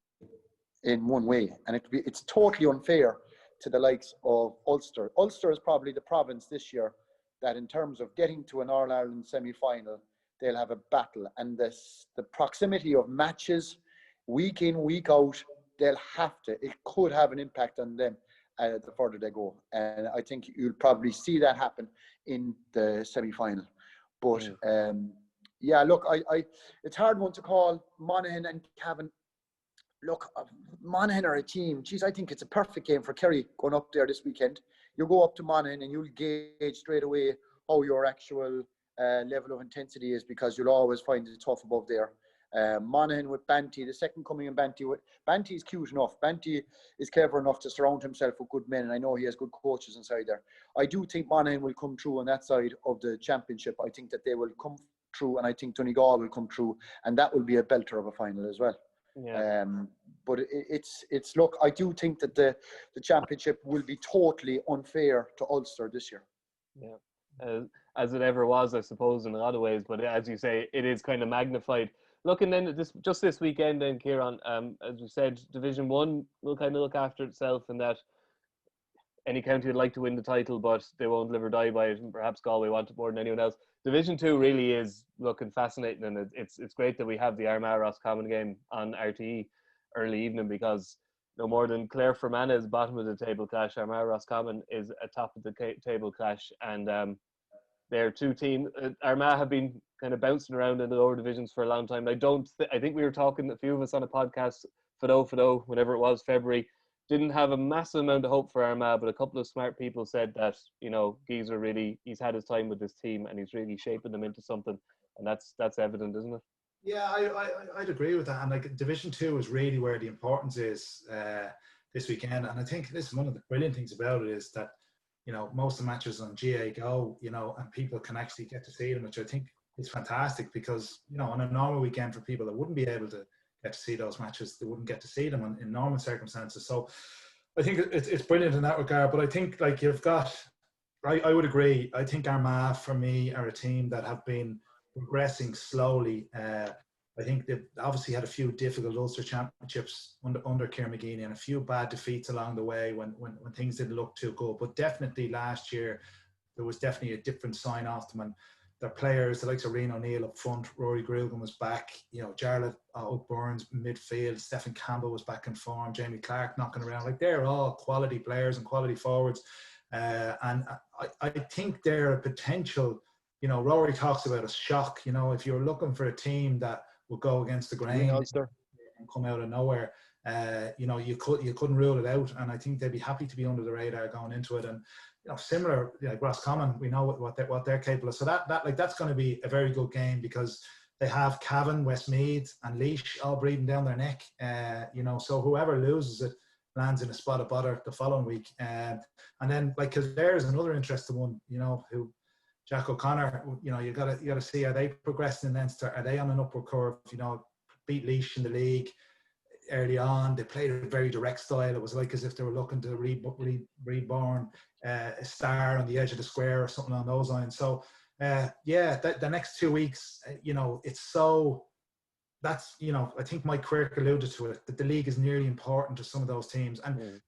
in one way. And it's totally unfair to the likes of Ulster. Ulster is probably the province this year that, in terms of getting to an All-Ireland semi-final, they'll have a battle. And the proximity of matches, week in, week out, they'll have to. It could have an impact on them the further they go. And I think you'll probably see that happen in the semi-final. But, yeah, look, it's a hard one to call. Monaghan and Cavan. Look, Monaghan are a team. Geez, I think it's a perfect game for Kerry going up there this weekend. You go up to Monaghan and you'll gauge straight away how your actual level of intensity is, because you'll always find it tough above there. Monaghan with Banty, the second coming in Banty. Banty is cute enough. Banty is clever enough to surround himself with good men, and I know he has good coaches inside there. I do think Monaghan will come through on that side of the championship. I think that they will come through, and I think Donegal will come through, and that will be a belter of a final as well. Yeah. But it's look, I do think that the championship will be totally unfair to Ulster this year. Yeah, as it ever was, I suppose, in a lot of ways. But as you say, it is kind of magnified. Looking then at this weekend, then Ciaran, as you said, Division 1 will kind of look after itself, in that any county would like to win the title, but they won't live or die by it. And perhaps Galway want it more than anyone else. Division 2 really is looking fascinating, and it's great that we have the Armagh Roscommon game on RTÉ early evening, because no more than Clare Fermanagh is bottom of the table clash, Armagh Roscommon is a top of the table clash, and they're two teams. Armagh have been kind of bouncing around in the lower divisions for a long time. I think we were talking, a few of us on a podcast, Fido, whenever it was, February, didn't have a massive amount of hope for Armagh, but a couple of smart people said that, you know, Geezer really, he's had his time with this team and he's really shaping them into something, and that's evident, isn't it? Yeah, I'd agree with that. And like Division 2 is really where the importance is this weekend. And I think this is one of the brilliant things about it, is that, you know, most of the matches on GAA Go, you know, and people can actually get to see them, which I think is fantastic, because, you know, on a normal weekend for people that wouldn't be able to get to see those matches, they wouldn't get to see them in normal circumstances. So I think it's brilliant in that regard. But I think, like, you've got, I would agree, I think Armagh, for me, are a team that have been progressing slowly. I think they've obviously had a few difficult Ulster championships under Ciaran McGeeney, and a few bad defeats along the way when things didn't look too good. But definitely last year, there was definitely a different sign off them, and their players, the likes of Rian O'Neill up front, Rory Grugan was back, you know, Jarlath Burns midfield, Stephen Campbell was back in form, Jamie Clark knocking around. Like, they're all quality players and quality forwards, and I think they're a potential. You know, Rory talks about a shock. You know, if you're looking for a team that will go against the grain and come out of nowhere, you know, you couldn't rule it out. And I think they'd be happy to be under the radar going into it. And, you know, similar, like Roscommon, we know what they're capable of. So that's going to be a very good game, because they have Cavan, Westmeath, and Laois all breathing down their neck. You know, so whoever loses it lands in a spot of bother the following week. And then, like, Kildare is another interesting one. You know, who Jack O'Connor, you know, you gotta see, are they progressing in Leinster? Are they on an upward curve? You know, beat Laois in the league early on. They played a very direct style. It was like as if they were looking to reborn a star on the edge of the square or something on those lines. So the next 2 weeks, you know, it's so. That's, you know, I think Mike Quirk alluded to it, that the league is nearly important to some of those teams, and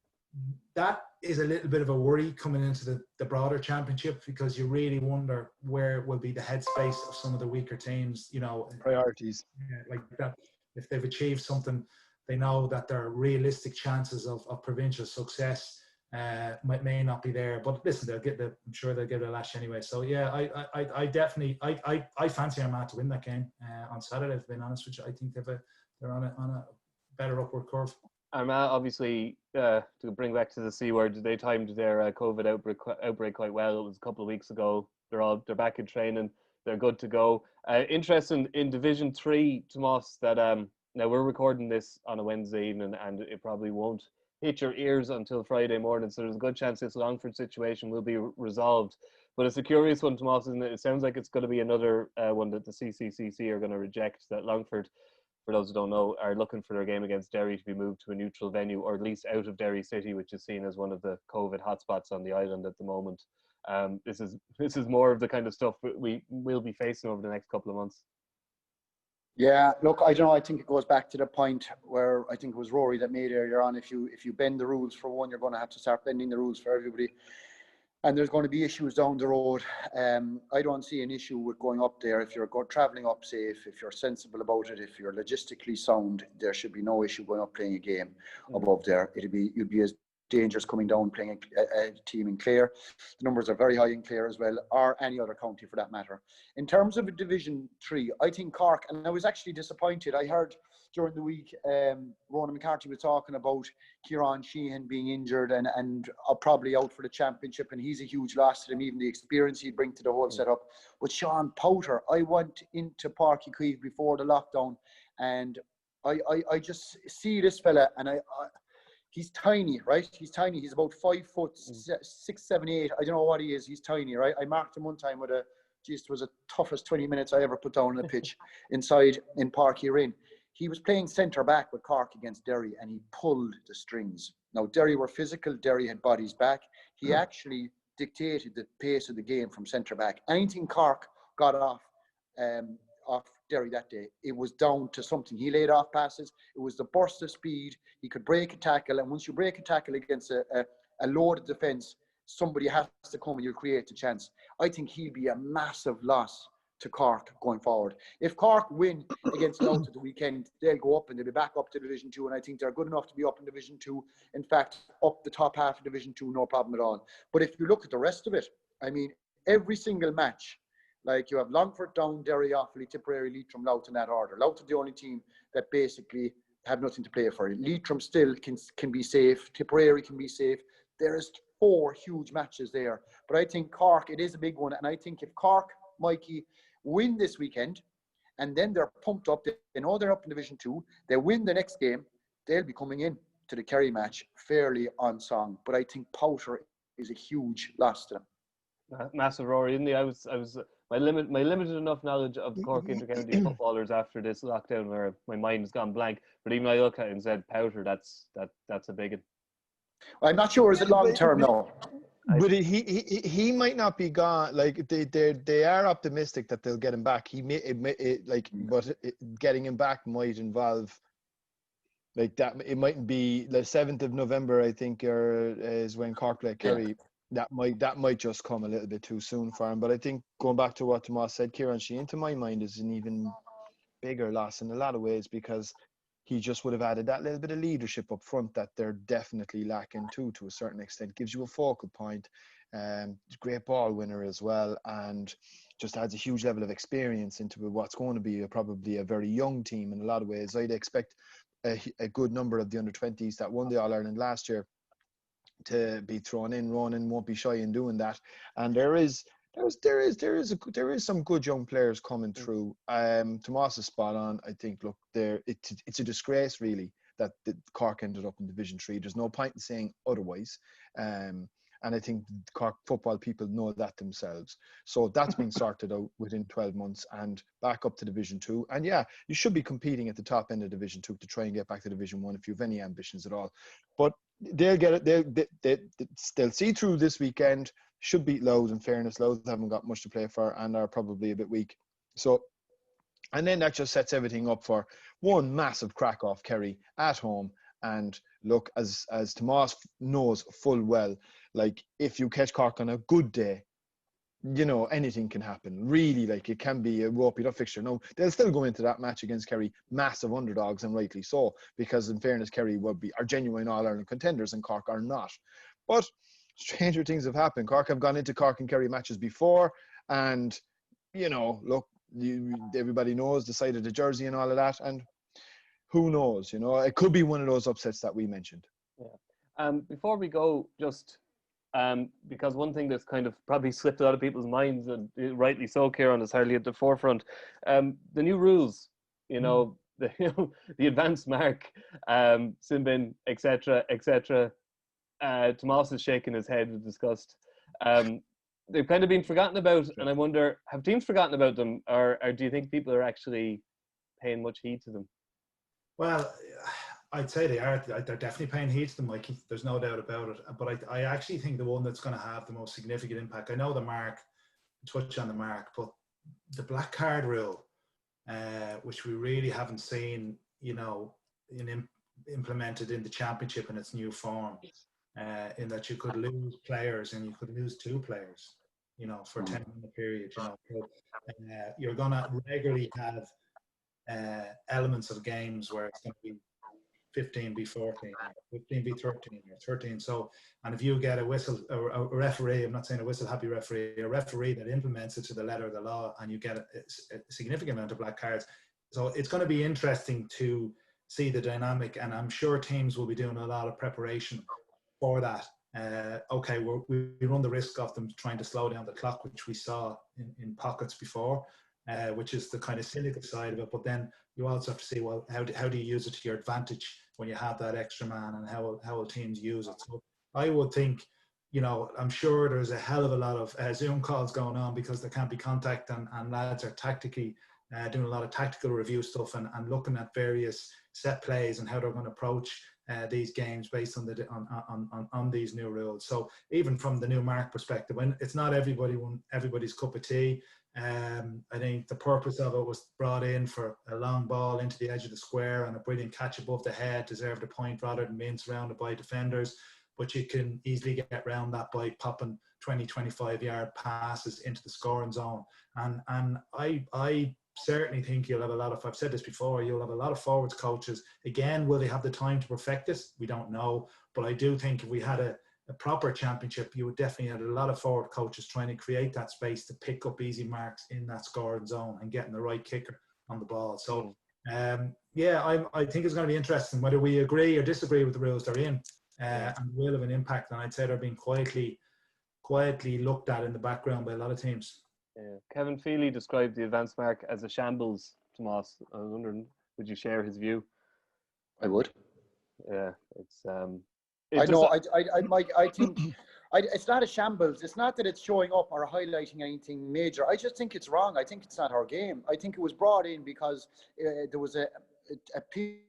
that is a little bit of a worry coming into the broader championship, because you really wonder where will be the headspace of some of the weaker teams, you know. Priorities. Like that, if they've achieved something, they know that their realistic chances of provincial success may not be there. But listen, I'm sure they'll give it a lash anyway. So yeah, I definitely fancy Armagh to win that game on Saturday, to be honest with you. I think they're on a better upward curve. Armagh, obviously, to bring back to the C word, they timed their COVID outbreak quite well. It was a couple of weeks ago. They're back in training. They're good to go. Interesting in Division 3, Tomas, that now we're recording this on a Wednesday evening, and it probably won't hit your ears until Friday morning. So there's a good chance this Longford situation will be resolved. But it's a curious one, Tomas, isn't it? It sounds like it's going to be another one that the CCCC are going to reject. That Longford, for those who don't know, are looking for their game against Derry to be moved to a neutral venue, or at least out of Derry City, which is seen as one of the COVID hotspots on the island at the moment. This is more of the kind of stuff we will be facing over the next couple of months. Yeah, look, I don't know. I think it goes back to the point where I think it was Rory that made earlier on. If you bend the rules for one, you're going to have to start bending the rules for everybody. And there's going to be issues down the road. I don't see an issue with going up there. If you're travelling up safe, if you're sensible about it, if you're logistically sound, there should be no issue going up playing a game above there. You'd be as dangerous coming down playing a team in Clare. The numbers are very high in Clare as well, or any other county for that matter. In terms of Division 3, I think Cork, and I was actually disappointed. I heard during the week, Ronan McCarthy was talking about Ciaran Sheehan being injured and probably out for the championship, and he's a huge loss to them, even the experience he'd bring to the whole setup. But Sean Powter, I went into Páirc Uí Chaoimh before the lockdown, And I just see this fella, and he's tiny, right? He's tiny. He's about 5 foot 6, 7, 8. I don't know what he is. He's tiny, right? I marked him one time with it was the toughest 20 minutes I ever put down on the pitch inside in Park Ciaran. He was playing centre back with Cork against Derry, and he pulled the strings. Now, Derry were physical. Derry had bodies back. He actually dictated the pace of the game from centre back. Anything Cork got off Derry that day, it was down to something. He laid off passes. It was the burst of speed. He could break a tackle, and once you break a tackle against a loaded defence, somebody has to come and you'll create a chance. I think he'll be a massive loss to Cork going forward. If Cork win against Louth at the weekend, they'll go up and they'll be back up to Division 2, and I think they're good enough to be up in Division 2. In fact, up the top half of Division 2, no problem at all. But if you look at the rest of it, I mean, every single match, like you have Longford down, Derry, Offaly, Tipperary, Leitrim, Louth in that order. Louth are the only team that basically have nothing to play for. Leitrim still can be safe. Tipperary can be safe. There is 4 huge matches there. But I think Cork, it is a big one. And I think if Cork, Mikey, win this weekend, and then they're pumped up, they know they're up in Division 2, they win the next game, they'll be coming in to the Kerry match fairly on song. But I think Powter is a huge loss to them. Massive Rory, isn't he? I was my limited enough knowledge of Cork intercounty footballers after this lockdown, where my mind has gone blank. But even I look at it and said Powter, that's a big one. I'm not sure is it long term now. But he might not be gone. Like they are optimistic that they'll get him back. But getting him back might involve like that. It mightn't be the 7th of November, I think, is when Cork play Kerry. Yeah. That might just come a little bit too soon for him. But I think going back to what Tomas said, Ciaran Sheehan, to my mind, is an even bigger loss in a lot of ways, because he just would have added that little bit of leadership up front that they're definitely lacking to a certain extent. Gives you a focal point, great ball winner as well, and just adds a huge level of experience into what's going to be probably a very young team in a lot of ways. I'd expect a good number of the under-20s that won the All-Ireland last year to be thrown in. Ronan won't be shy in doing that, and there is some good young players coming through. Tomas is spot on. I think, look, it's a disgrace really that Cork ended up in Division 3. There's no point in saying otherwise. And I think Cork football people know that themselves. So that's been sorted out within 12 months and back up to Division 2. And yeah, you should be competing at the top end of Division 2 to try and get back to Division 1 if you have any ambitions at all. But they'll get it. They'll see through this weekend. Should beat Louth, in fairness. Louth haven't got much to play for and are probably a bit weak. So, and then that just sets everything up for one massive crack off Kerry at home. And look, as Tomas knows full well, like if you catch Cork on a good day, you know, anything can happen. Really, like it can be a ropey up fixture. No, they'll still go into that match against Kerry massive underdogs, and rightly so, because in fairness, Kerry are genuine All-Ireland contenders and Cork are not. But stranger things have happened. Cork have gone into Cork and Kerry matches before, and you know, look, everybody knows the side of the jersey and all of that, and who knows, you know, it could be one of those upsets that we mentioned. Yeah. Before we go, just because one thing that's kind of probably slipped out of people's minds, and rightly so, Ciaran, is hardly at the forefront, the new rules, you know, the advanced mark, sin bin, etc., etc. Tomas is shaking his head with disgust. They've kind of been forgotten about, and I wonder, have teams forgotten about them, or do you think people are actually paying much heed to them? Well, I'd say they are. They're definitely paying heed to them, Mikey. There's no doubt about it. But I actually think the one that's going to have the most significant impact, I know the mark, touch on the mark, but the black card rule, which we really haven't seen, you know, implemented in the championship in its new form, in that you could lose players and you could lose 2 players, you know, for a 10-minute period, you know. So, you're going to regularly have elements of games where it's going to be 15v14, 15v13 or 13. So, and if you get a whistle, or a referee, I'm not saying a whistle happy referee, a referee that implements it to the letter of the law, and you get a significant amount of black cards. So it's going to be interesting to see the dynamic, and I'm sure teams will be doing a lot of preparation for that. Okay, we run the risk of them trying to slow down the clock, which we saw in pockets before. which is the kind of cynical side of it. But then you also have to say, well, how do you use it to your advantage when you have that extra man, and how will teams use it? So I would think, I'm sure there's a hell of a lot of Zoom calls going on because there can't be contact, and lads are tactically doing a lot of tactical review stuff and looking at various set plays and how they're going to approach these games based on these new rules. So even from the new mark perspective, when it's not everybody's cup of tea, I think the purpose of it was brought in for a long ball into the edge of the square and a brilliant catch above the head deserved a point rather than being surrounded by defenders. But you can easily get around that by popping 20-25 yard passes into the scoring zone. And I certainly think you'll have I've said this before, you'll have a lot of forwards coaches. Again, will they have the time to perfect this? We don't know. But I do think if we had a proper championship, you would definitely have a lot of forward coaches trying to create that space to pick up easy marks in that scoring zone and getting the right kicker on the ball. So, I think it's going to be interesting whether we agree or disagree with the rules they're in. And will have an impact, and I'd say they're being quietly looked at in the background by a lot of teams. Yeah. Kevin Feely described the advance mark as a shambles, Tomas. I was wondering, would you share his view? I would. Yeah, it's I think it's not a shambles. It's not that it's showing up or highlighting anything major. I just think it's wrong. I think it's not our game. I think it was brought in because there was a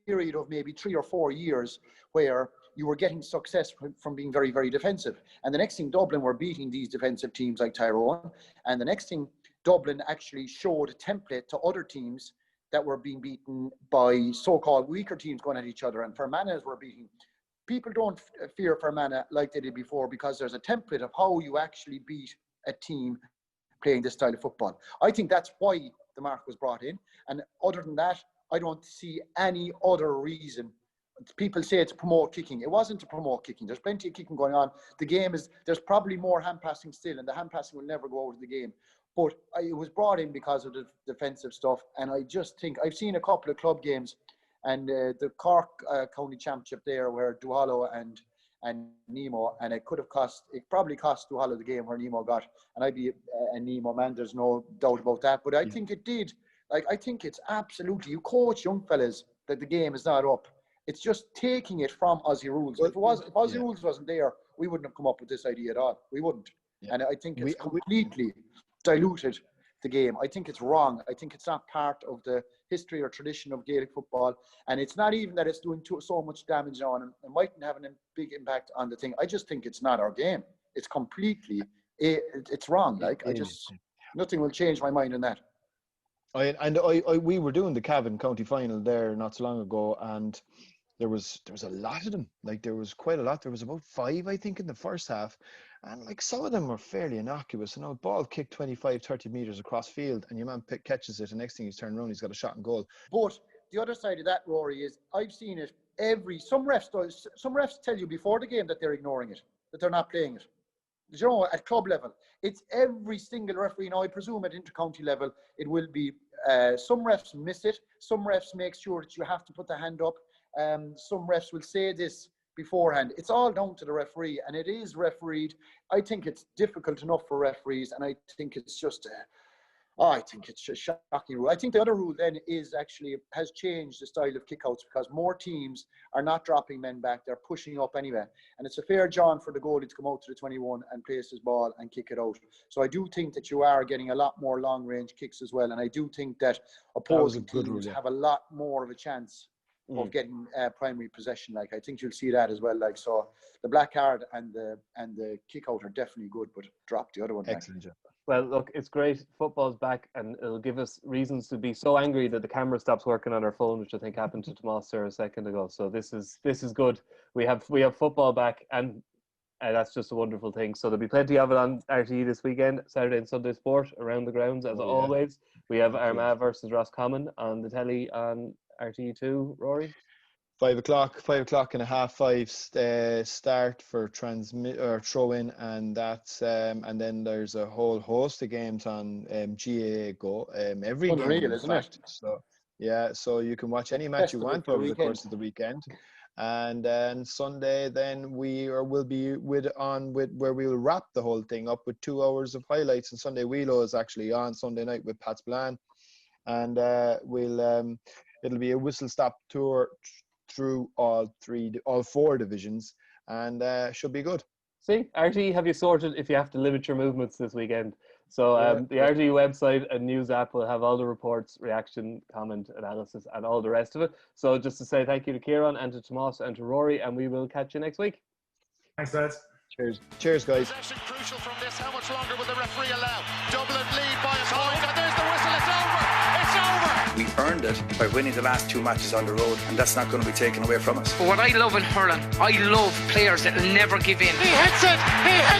period of maybe 3 or 4 years where you were getting success from being very, very defensive. And the next thing, Dublin were beating these defensive teams like Tyrone. And the next thing, Dublin actually showed a template to other teams that were being beaten by so-called weaker teams going at each other. And Fermanagh were beating. People don't fear Fermanagh like they did before because there's a template of how you actually beat a team playing this style of football. I think that's why the mark was brought in. And other than that, I don't see any other reason. People say it's to promote kicking. It wasn't to promote kicking. There's plenty of kicking going on. There's probably more hand passing still, and the hand passing will never go out of the game. But it was brought in because of the defensive stuff. And I just think, I've seen a couple of club games, and the Cork County Championship there where Duhallow and Nemo, and it probably cost Duhallow the game where Nemo got, and I'd be a Nemo man, there's no doubt about that. But I think it did. I think it's absolutely, you coach young fellas that the game is not up. It's just taking it from Aussie rules. If Aussie rules wasn't there, we wouldn't have come up with this idea at all. We wouldn't. Yeah. And I think it's completely diluted the game. I think it's wrong. I think it's not part of the history or tradition of Gaelic football. And it's not even that it's doing so much damage on, and it mightn't have a big impact on the thing. I just think it's not our game. It's completely, it's wrong. Nothing will change my mind on that. We were doing the Cavan County final there not so long ago, and there was a lot of them. Like, there was quite a lot. There was about 5, I think, in the first half, and like some of them were fairly innocuous. Ball kicked 25-30 meters across field, and your man catches it, and next thing he's turned around, he's got a shot and goal. But the other side of that, Rory, is I've seen it some refs tell you before the game that they're ignoring it, that they're not playing it. At club level, it's every single referee. Now, I presume at inter-county level, it will be some refs miss it. Some refs make sure that you have to put the hand up. Some refs will say this beforehand. It's all down to the referee, and it is refereed. I think it's difficult enough for referees, and I think it's just a shocking rule. I think the other rule then has changed the style of kickouts because more teams are not dropping men back. They're pushing up anyway. And it's a fair John for the goalie to come out to the 21 and place his ball and kick it out. So I do think that you are getting a lot more long-range kicks as well. And I do think that opposing teams have a lot more of a chance of getting primary possession. Like, I think you'll see that as well. Like, so the black card and the kick out are definitely good, but drop the other one. Excellent job. Well, look, it's great. Football's back, and it'll give us reasons to be so angry that the camera stops working on our phone, which I think happened to Tomas there a second ago. So this is good. We have football back, and that's just a wonderful thing. So there'll be plenty of it on RTÉ this weekend, Saturday and Sunday sport around the grounds as always. We have Armagh versus Roscommon on the telly on RTÉ2. Rory. 5 o'clock and a half 5 start for transmit or throw in, and that's and then there's a whole host of games on GAA Go every game, isn't it? So yeah, so you can watch any match you want over the course of the weekend. And then Sunday, then will be where we will wrap the whole thing up with 2 hours of highlights. And Sunday Whelan is actually on Sunday night with Pat's Blan. and it'll be a whistle-stop tour through all 4 divisions, and should be good. See, RTÉ have you sorted if you have to limit your movements this weekend. So the RTÉ website and news app will have all the reports, reaction, comment, analysis, and all the rest of it. So just to say thank you to Ciaran and to Tomas and to Rory, and we will catch you next week. Thanks, lads. Cheers, guys. Possession crucial from this. How much longer will the referee allow? Dublin lead by a point, and there's the whistle. It's over. It's over. We earned it by winning the last 2 matches on the road, and that's not going to be taken away from us. But what I love in hurling, I love players that will never give in. He hits it. He hits